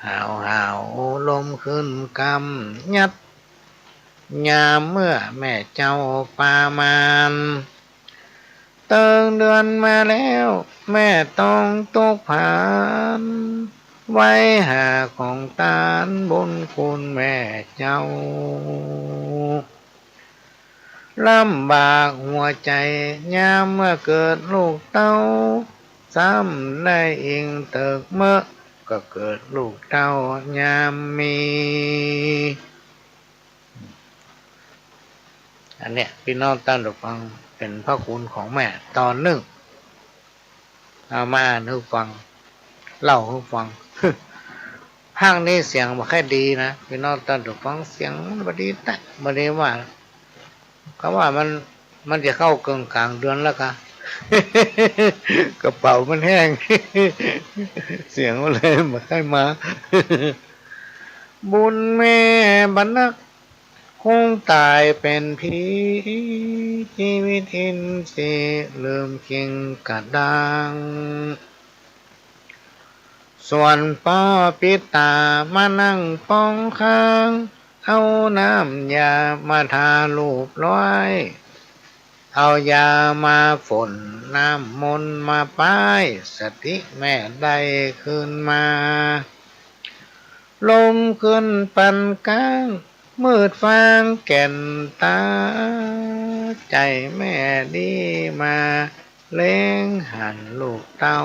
ห่าวลมขึ้นกำยัดยามเมื่อแม่เจ้าปามานเติงเดือนมาแล้วแม่ต้องตกผ่านไว้หาของตานบนคุณแม่เจ้าลำบากหัวใจยามเมื่อเกิดลูกเต้าซ้ำได้อิงเติกเมื่อก็เกิดลูกเต้ายามมีอันเนี้ยพี่น้องตั้งใจฟังเป็นพระคุณของแม่ตอนหนึ่งเอามาให้ฟังเล่าให้ฟัง ห้างนี้เสียงมาแค่ดีนะพี่น้องตั้งใจฟังเสียงมันบดีแต่บดีว่าเขาว่ามันจะเข้าเกลางกลางเดือนแล้วค่ะ กระเป๋ามันแห้ง เสียงมันเลยมาค่อยมา บุญแม่บรรนักคงตายเป็นผีชีวิตอินทรีย์ลืมคิงกระดังส่วนพ่อปิตามานั่งป้องข้างเอาน้ำยามาทาลูบร้อยเอายามาฝนน้ำมนต์มาป้ายสติแม่ได้คืนมาลมขึ้นปันกลางมืดฟางแก่นตาใจแม่ดีมาเล้งหันลูกเต้า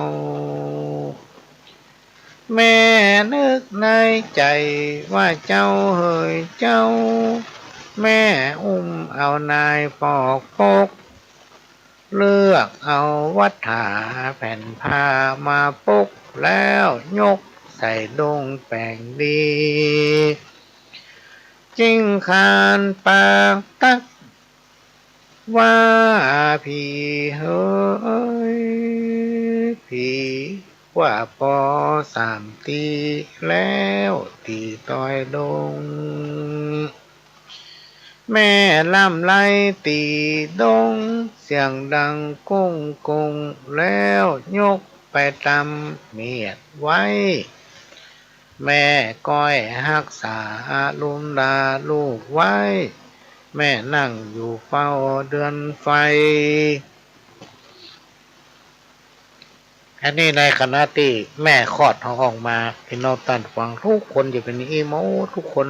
แม่นึกในใจว่าเจ้าเฮยเจ้าแม่อุ้มเอานายปอกปกเลือกเอาวัฏฐาแผ่นผ้ามาปุกแล้วยกใส่ดงแป้งดีจิ้งคานปากตักว่าพี่เฮ้ยพี่ค ว่าพอสามตีแล้วตีต้อยดงแม่ล่ำไล่ตีดงเสียงดังกุ้งกุ้งแล้วยกไปตำเมียดไว้แม่ก้อยหักษาลุมดาลูกไว้แม่นั่งอยู่เฝ้าเดือนไฟอันนี้ในขณะที่แม่คลอดเขาออกมาพี่น้องตันฟังทุกคนจะเป็นอีโมทุกคน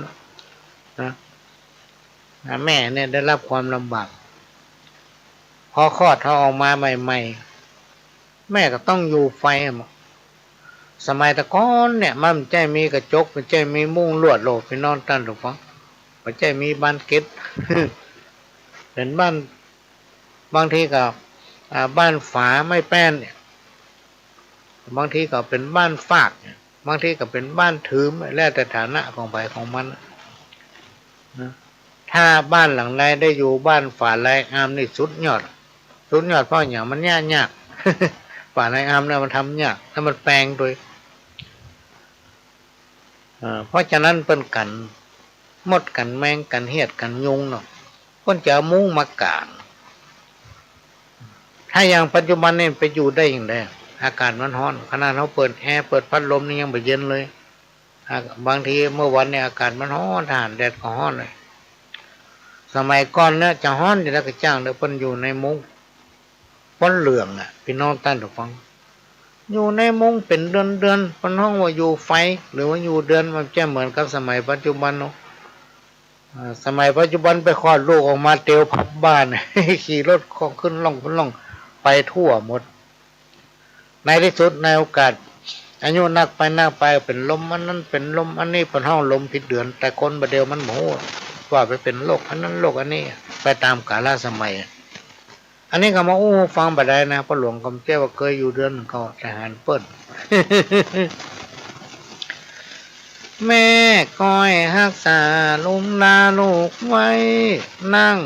นะแม่เนี่ยได้รับความลำบากพอคลอดเขาออกมาใหม่ๆแม่ก็ต้องอยู่ไฟสมัยตะก้อนเนี่ยมันใจมีกระจกมันใจมีมุ้งลวดโลดพี่น้องตันถูกฟังมันใจมีบ้านเก็ต เป็นบ้านบางทีก็บ้านฝาไม่แป้นเนี่ยบางทีก็เป็นบ้านฝากบางทีก็เป็นบ้านถืมแล้วแต่ฐานะของใครของมันนะถ้าบ้านหลังใดได้อยู่บ้านฝาลายอามนี่สุดยอดเพราะอย่างมันยาก ฝาลายอามเนี่ยมันทำยากถ้ามันแปลงโดยเพราะฉะนั้นเป็นกันมดกันแมงกันเหียดกันยุงเนาะคนจะมุ้งมากางถ้าอย่างปัจจุบันนี่ไปอยู่ได้อย่างไรอากาศมันร้อนขนาดเขาเปิดแอร์เปิดพัดลมนี่ยังไม่เย็นเลยบางทีเมื่อวันเนี่ยอากาศมันร้อนทหารแดดก็ร้อนเลยสมัยก่อนเนี่ยจะร้อนอยู่แล้วก็จ้างเดี๋ยวเพิ่นอยู่ในมุ้งป้นเหลืองพี่น้องท่านทุกฟังอยู่ในมุ้งเป็นเดือนเพิ่นห้องว่าอยู่ไฟหรือว่าอยู่เดือนมันจะเหมือนกับสมัยปัจจุบันเนาะสมัยปัจจุบันไปคลอดลูกออกมาเตียวพับบ้าน ขี่รถขึ้นล่องไปทั่วหมดในที่สุดในโอกาสอายุนักไปเป็นลมอันนั้นเป็นลมอันนี้เป็นห้องลมผิดเดือนแต่คนประเดียวมันโมโหว่าไปเป็นโรคอันนั้นโรคอันนี้ไปตามกาลสมัยอันนี้ก็มาฟังไปได้นะพระหลวงคำแก้วว่าเคยอยู่เดือนเขาทหารเปิ้น แม่ก้อยหักษาลุมลาลูกไว้นั่ง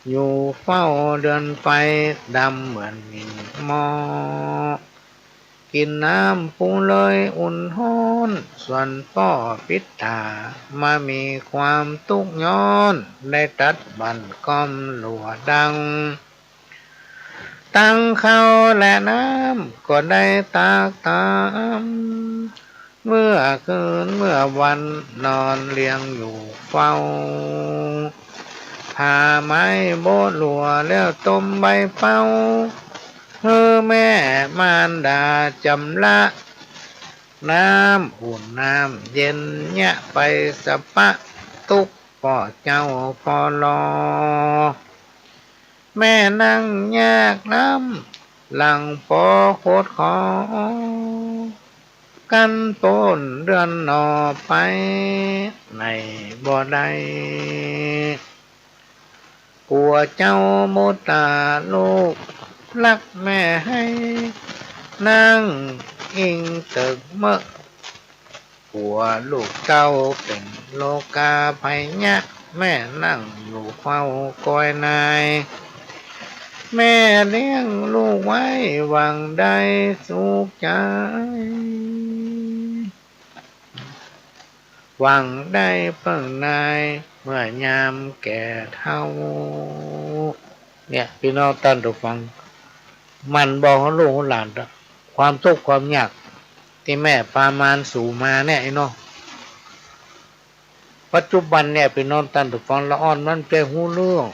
อยู่เฝ้าเดือนไฟดำเหมือนมีหม้อกินน้ำปูเลยอุ่นห้อนส่วนพ่อปิดตามามีความทุกข์ย้อนได้ตัดบันก้อมหลัวดังตั้งข้าวและน้ำก็ได้ตากตามเมื่อคืนเมื่อวันนอนเลี้ยงอยู่เฝ้าผ่าไม้โบดหลัวแล้วต้มใบเป้าแม่มารดาจำละน้ำอุ่นน้ำเย็นเนี่ยไปสะปะตุกป่อเจ้าพอรอแม่นั่งแยกน้ำหลังปอโคตรขอกันโปนเดือนนอไปในบ่อใดกลัวเจ้าโมตาลูกรักแม่ให้นั่งอิงตึกเมื่อหัวลูกเจ้าเป็นโลกาภัยยะแม่นั่งอยู่เฝ้าคอยนายแม่เลี้ยงลูกไว้หวังได้สุขใจหวังได้เพิ่งนายเมื่อยามแก่เท่าเนี่ยพี่น้องท่านทุกฟังมันบอกของลูกของหลานความทุกข์ความยากที่แม่ปามานสู่มาเนี่ยไอ้น้องปัจจุบันเนี่ยพี่น้องท่านทุกฟังละอ่อนมันเป็นหูเรื่อง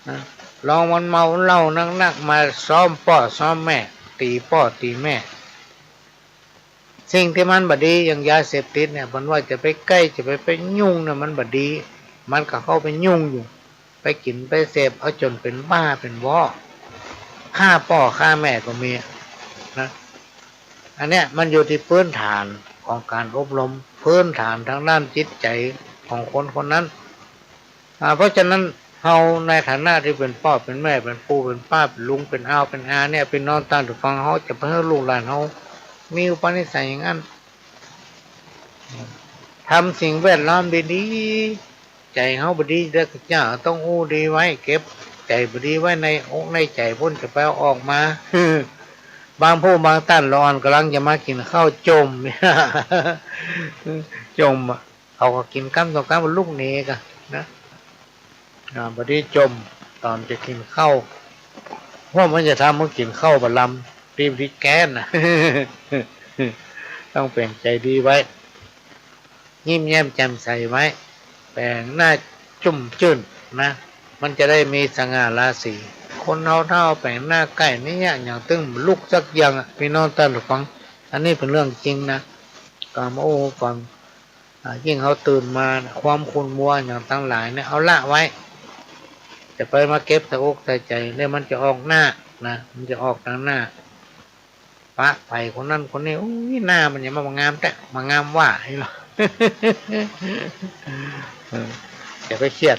นะลองมันเมาเหล้านักมาซ้อมพ่อซ้อมแม่ตีพ่อตีแม่สิ่งที่มันบดีอย่างยาเสพติดเนี่ยมันว่าจะไปใกล้จะไปยุ่งเนี่ยมันบดีมันก็เข้าไปยุ่งอยู่ไปกินไปเสพเอาจนเป็นบ้าเป็นวอฆ่าพ่อฆ่าแม่ก็มีนะอันเนี้ยมันอยู่ที่พื้นฐานของการอบรมพื้นฐานทางด้านจิตใจของคนคนนั้นเพราะฉะนั้นเฮาในฐานะที่เป็นพ่อเป็นแม่เป็นปู่เป็นป้าเป็นลุงเป็นอ้าวเป็นอาเนี่ยเป็นน้องตาถูกฟังเฮาจะเพื่อลูกหลานเฮามีอุปนิสัยอย่างนั้นทำสิ่งแวดล้อมดีๆใจเฮาบดีแล้วก็จะต้องดีไว้เก็บใจบดีไว้ในอกในใจพ้นจะไปเอาออกมา บางผู้บางท่านร้อนกำลังจะมากินข้าวจมเนี่ย จมอะเขาก็กินกั้มสองกั้มบนลูกเนกันนะพอดีจมตอนจะกินข้าวเพราะมันจะทำมันกินข้าวบะลำรีบริแกนนะ ต้องเป็นใจดีไว้ยิ้มแย้มแจ่มใสไว้แปลงหน้าจุ่มจื่นนะมันจะได้มีสง่าราศีคนเท่าแปลงหน้าใกล้นี่อย่างตึงลุกสักอย่างพี่น้องท่านผู้ฟังอันนี้เป็นเรื่องจริงนะกามโอ้ฟังยิ่งเขาตื่นมาความคุณมัวอย่างทั้งหลายเนี่ยเอาละไว้จะไปมาเก็บใส่อกใส่ใจเนี่ยมันจะออกหน้านะมันจะออกทางหน้าปะไปคนนั้นคนนี้โอ้ยหน้ามันอย่ามางามแต่มางามว่าให้เรา อย่าไปเครียด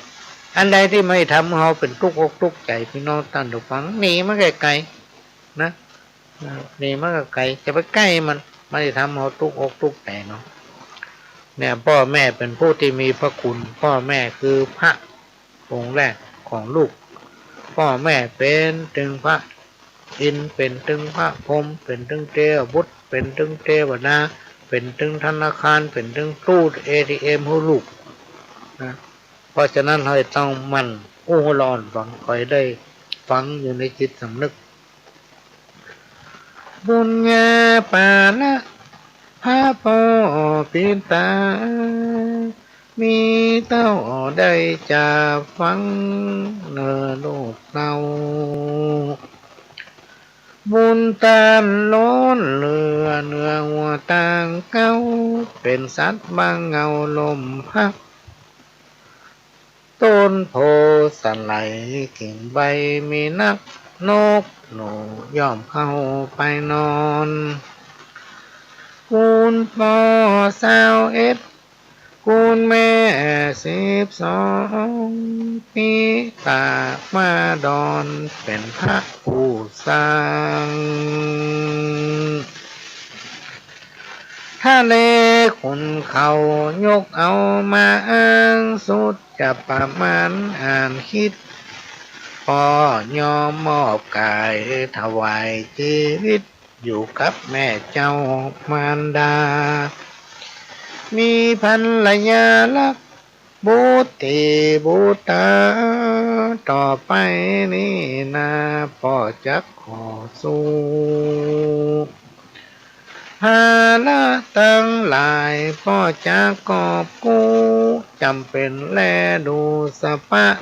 อันใดที่ไม่ทำเราเป็นทุกข์อกทุกข์ใจพี่น้องท่านผู้ฟังหนีมาไกลๆนะหนีมาไกลจะไปใกล้มันไม่ได้ทำเราทุกข์อกทุกข์ใจเนาะเนี่ยพ่อแม่เป็นผู้ที่มีพระคุณพ่อแม่คือพระองค์แรกของลูกพ่อแม่เป็นถึงพระอินทร์เป็นถึงพระพรหมเป็นถึงเทวบุตรเป็นถึงเทวดาเป็นถึงธนาคารเป็นถึงตู้ ATM ให้ลูกนะเพราะฉะนั้นเราต้องมันอู้ร้อนฟังคอยได้ฟังอยู่ในจิตสำนึกบุญญาปานะพระพ่อปิตามีเต้าได้จะฟังเนื้อลูกเราบุญตามล้นเรือเนื้อหัวต่างเก้าเป็นสัตว์บางเงาลมพักต้นโพสไลกิ่งใบมีนักนกหนูย่อมเข้าไปนอนคุณพ่อ21คุณแม่12ปีตามาดอนเป็นพระผู้สร้างถ้าเลคุณเขายกเอามาอ้างสุดจะประมาณอ่านคิดพอยอมมอบกายถวายชีวิตอยู่กับแม่เจ้ามารดามีภรรยาลักบุตรีบุตาต่อไปนี้นาพ่อจักขอสู้ภาระตั้งหลายพ่อจะกอบกู้จำเป็นแลดูสภาพ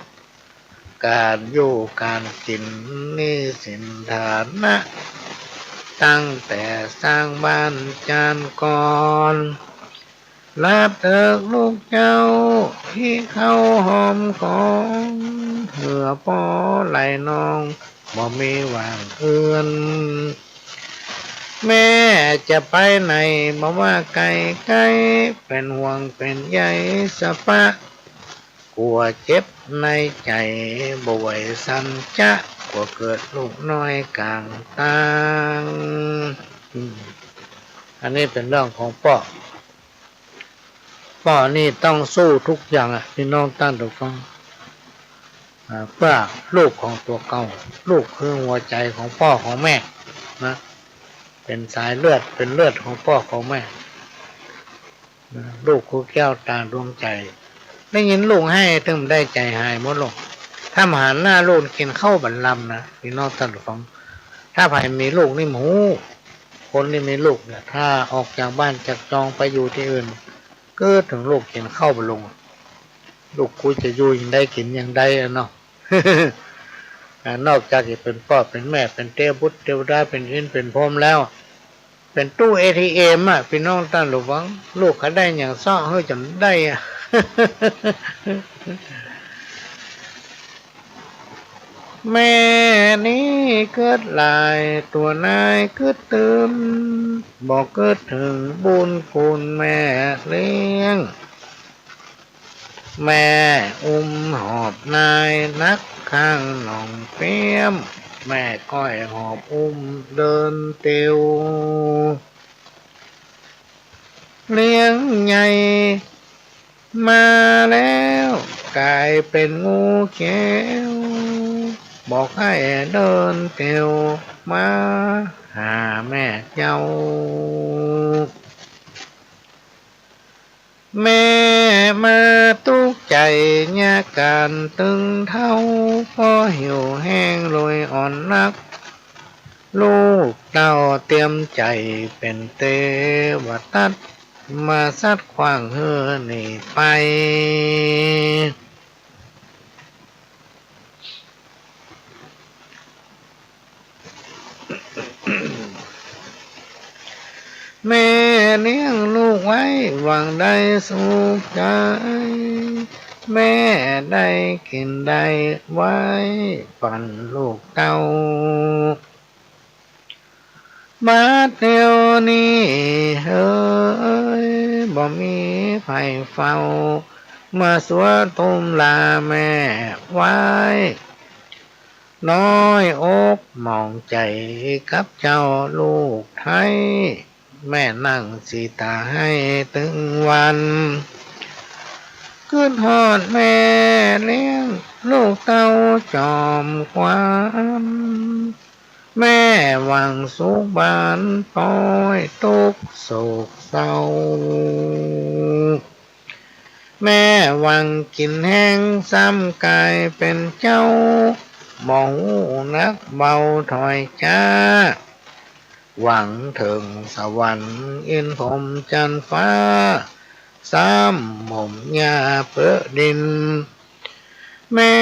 การอยู่การกินนี่สินฐานะตั้งแต่สร้างบ้านจานก่อนลาบเถิกลูกเจ้าที่เข้าหอมของเหือป้อไหลนองบ่มีหวังเอื้อนแม่จะไปไหนบ่ว่าไกลไกลเป็นห่วงเป็นใยสะปะกลัวเจ็บในใจบ่ไหวสันจะกลัวเกิดลูกน้อยกลางตางอันนี้เป็นเรื่องของพ่อนี่ต้องสู้ทุกอย่างพี่น้องท่านทุกฟังเพื่อลูกของตัวเก่าลูกคือหัวใจของพ่อของแม่นะเป็นสายเลือดเป็นเลือดของพ่อของแม่ลูกคือแก้วตาดวงใจได้ยินลูกให้ถึงได้ใจหายหมดลงถ้ามาหันหน้าลูกกินข้าวบันลำนะพี่น้องท่านผู้ฟังถ้าใครมีลูกนี่หมูคนที่มีลูกเนี่ยถ้าออกจากบ้านจากจองไปอยู่ที่อื่นก็ถึงลูกกินข้าวบันลงลูกคุยจะอยู่ยังได้กินยังได้เนาะ นอกจากจะเป็นพ่อเป็นแม่เป็นเทพบุตรเทวดาเป็นอินเป็นพรหมแล้วเป็นตู้ ATM พี่น้องท่านผู้ฟังลูกเขาได้อย่างซ่อเฮ้ยจนได้ แม่นี้เกิดหลายตัวนายเกิดตืมบอกเกิดถึงบุญคุณแม่เลี้ยงแม่อุ้มหอบนายนักข้างหนองเปี้ยมแม่ก้อยหอบอุ้มเดินเตียวเลี้ยงใหญ่มาแล้วกลายเป็นงูเขียว บอกให้เดินเตียวมาหาแม่เจ้าแม่มาตุกใจยาการตึงเท่าพอหิวแห้งลอยอ่อนนักลูกเต้าเตรียมใจเป็นเตวตัดมาซัดขวางเฮือนี่ไปแม่เลี้ยงลูกไว้หวังได้สุขใจแม่ได้กินได้ไว้ปั่นลูกเต้ามาเที่ยวนี้เฮ้ยบ่มีไผเฝ้ามาสวดตุมลาแม่ไว้น้อยอกมองใจกับเจ้าลูกไทยแม่นั่งสีตาให้ถึงวันขึ้นหอดแม่เลี้ยงลูกเต้าจอมความแม่หวังสุขบานปล่อยทุกโศกเศร้าแม่หวังกินแห้งซ้ำกายเป็นเจ้าบ่หูนักเบาถอยจ้าหวังถึงสวรรค์อินพรหมจันทร์ฟ้าซ้ำหม่อมยาเปื้อดินแม่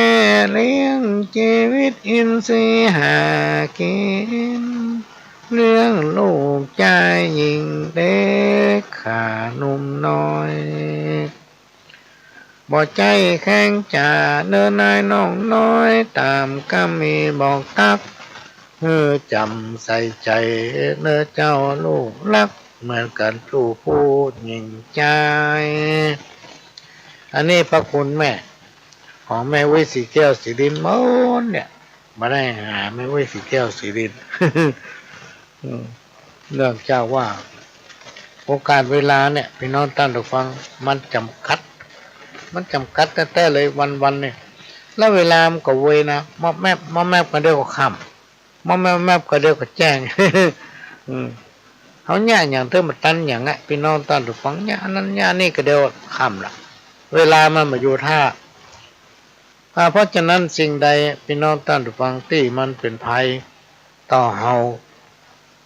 เลี้ยงชีวิตอินทรีย์หากินเรื่องลูกใจยิ่งเด็กขาหนุ่มน้อยบ่ใจแข็งจ่าเนินนายน้องน้อยตามก็มีบอกตักจำใส่ใจเนื้อเจ้าลูกรักเหมือนกันผู้พูดยิ่งใจอันนี้พระคุณแม่ของแม่วิสีแก้วสีดินม้นเนี่ยมาได้หาแม่วิสีแก้วสีดิน เนื่องจากว่าโอกาสเวลาเนี่ยพี่น้องท่านผู้ฟังมันจำกัดแต่เลยวันเนี่ยแล้วเวลามันก็เวนะมอบแมบกันเดียวก็ค่ำมอบแมบกันเดียวก็แจ้ง เขาเนี่ยอย่างเธอมาตันอย่างเงี้ยพี่น้องท่านผู้ฟังเนี่ยนั้นเนี่ยนี่ก็เดียวค่ำละเวลามันมาอยู่ท่าเพราะฉะนั้นสิ่งใดพี่น้องท่านผู้ฟังที่มันเป็นภัยต่อเฮา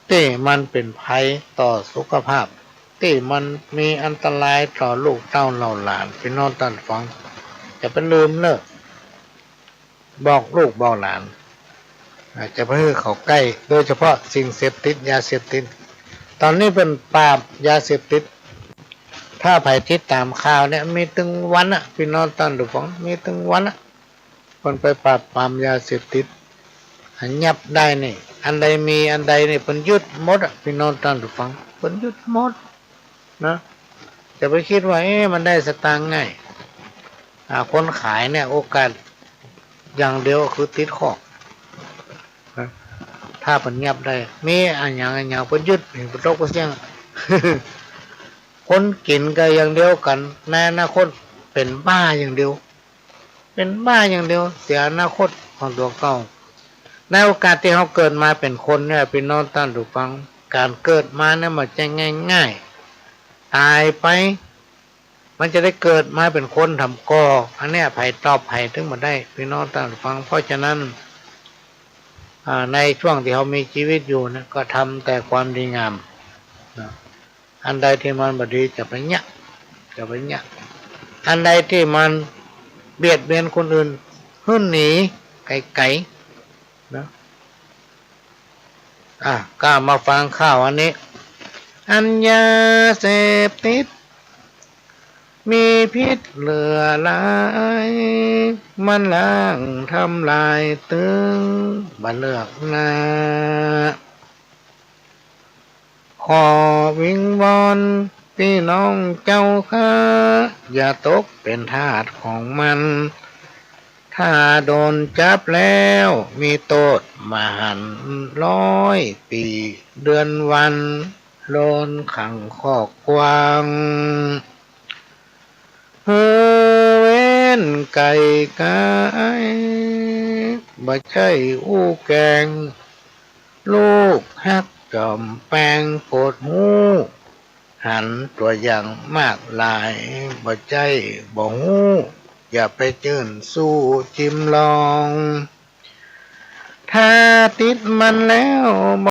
ที่มันเป็นภัยต่อสุขภาพที่มันมีอันตรายต่อลูกเต้าเหล่าหลานพี่น้องท่านผู้ฟังจะเป็นลืมเนอะบอกลูกบอกหลานอาจจะเพื่อเขาใกล้โดยเฉพาะสิ่งเสพติดยาเสพติดตอนนี้เป็นปราบยาเสพติดถ้าภัยติดตามข่าวเนี่ยมีตึงวันอ่ะพี่น้องท่านผู้ฟังมีตึงวันอ่ะคนไปปราบปรามยาเสพติดหันยับได้นี่อันใดมีอันใดนี่เพิ่นยึดหมดอ่ะพี่น้องท่านผู้ฟังเพิ่นยึดหมดนะจะไปคิดว่ามันได้สตางค์ง่ายคนขายเนี่ยโอกาสอย่างเดียวคือติดข้อนะถ้าเพิ่นยับได้มีอันอย่างเพิ่นยึดเพิ่นตกก็เสี่ยง คนกินก็อย่างเดียวกันในอนาคตเป็นบ้าอย่างเดียวเป็นบ้าอย่างเดียวเสียอนาคตของตัวเก่าในโอกาสที่เขาเกิดมาเป็นคนเนี่ยพี่น้องท่านผู้ฟังการเกิดมาเนี่ยมันจะง่ายๆตายไปมันจะได้เกิดมาเป็นคนทำก่ออันเนี้ยไผ่ตอบไผ่ถึงมาได้พี่น้องท่านผู้ฟังเพราะฉะนั้นในช่วงที่เขามีชีวิตอยู่นะก็ทำแต่ความดีงามนะอันใดที่มันบดีจะไปเนี้ยอันใดที่มันเบียดเบียนคนอื่นหนีไกลๆนะก็มาฟังข่าวอันนี้อัญญาเสพติดมีพิษเหลือหลายมันล้างทำลายตึงบันเลือกนาขอวิงวอนพี่น้องเจ้าข้าอย่าตกเป็นทาสของมันถ้าโดนจับแล้วมีโทษมหันต์100 ปีเดือนวันโลนขังคอกกวางเว้นไก่กาย บ่ใช่อู้แกงลูกฮักกำแปงโปดหูหันตัวอย่างมากลายบ่ใจบ่หูอย่าไปจื่นสู้จิ้มลอง ถ้าติดมันแล้ว